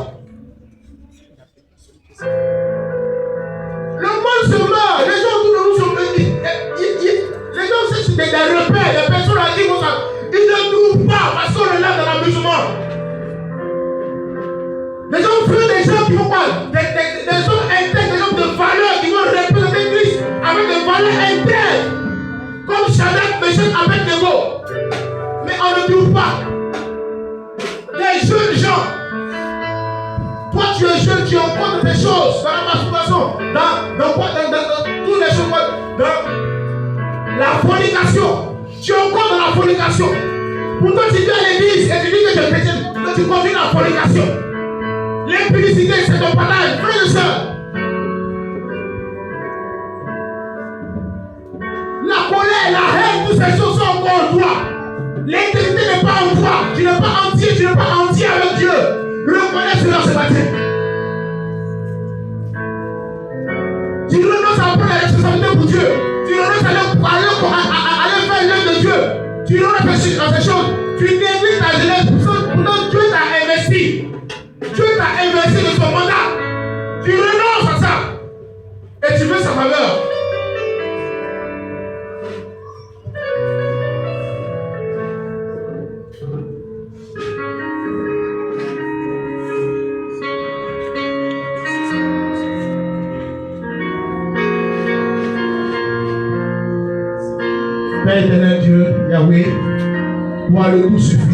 Le monde se meurt, les gens autour de nous sont petits. Les gens c'est des repères, des personnes à qui ils ne trouvent pas parce qu'on est là dans l'amusement. Les gens veulent des gens qui vont pas, des gens intègres, des gens de valeur qui vont représenter Christ avec des valeurs intègres. Comme Shadrach, Meshach, Abednego. Mais on ne trouve pas. Des jeunes gens. Toi tu es jeune, tu rencontres des choses dans la masturbation, dans toutes les choses, dans la fornication. Tu es encore dans la fornication. Pourtant tu viens à l'église et tu dis que tu es chrétien, mais tu continues la fornication. L'impudicité, c'est ton partage, frère et soeur. La colère, la haine, toutes ces choses sont encore en toi. L'intégrité n'est pas en toi. Tu n'es pas entier avec Dieu. Reconnais cela ce matin. Tu renonces à prendre la responsabilité pour Dieu. Tu renonces à aller faire l'œuvre de Dieu. Tu renonces à ces choses. Tu négliges ta jeunesse. Pourtant Dieu t'a investi. Dieu t'a investi de son mandat. Tu renonces à ça. Et tu veux sa faveur. Père éternel Dieu, Yahweh, toi le tout suffisant.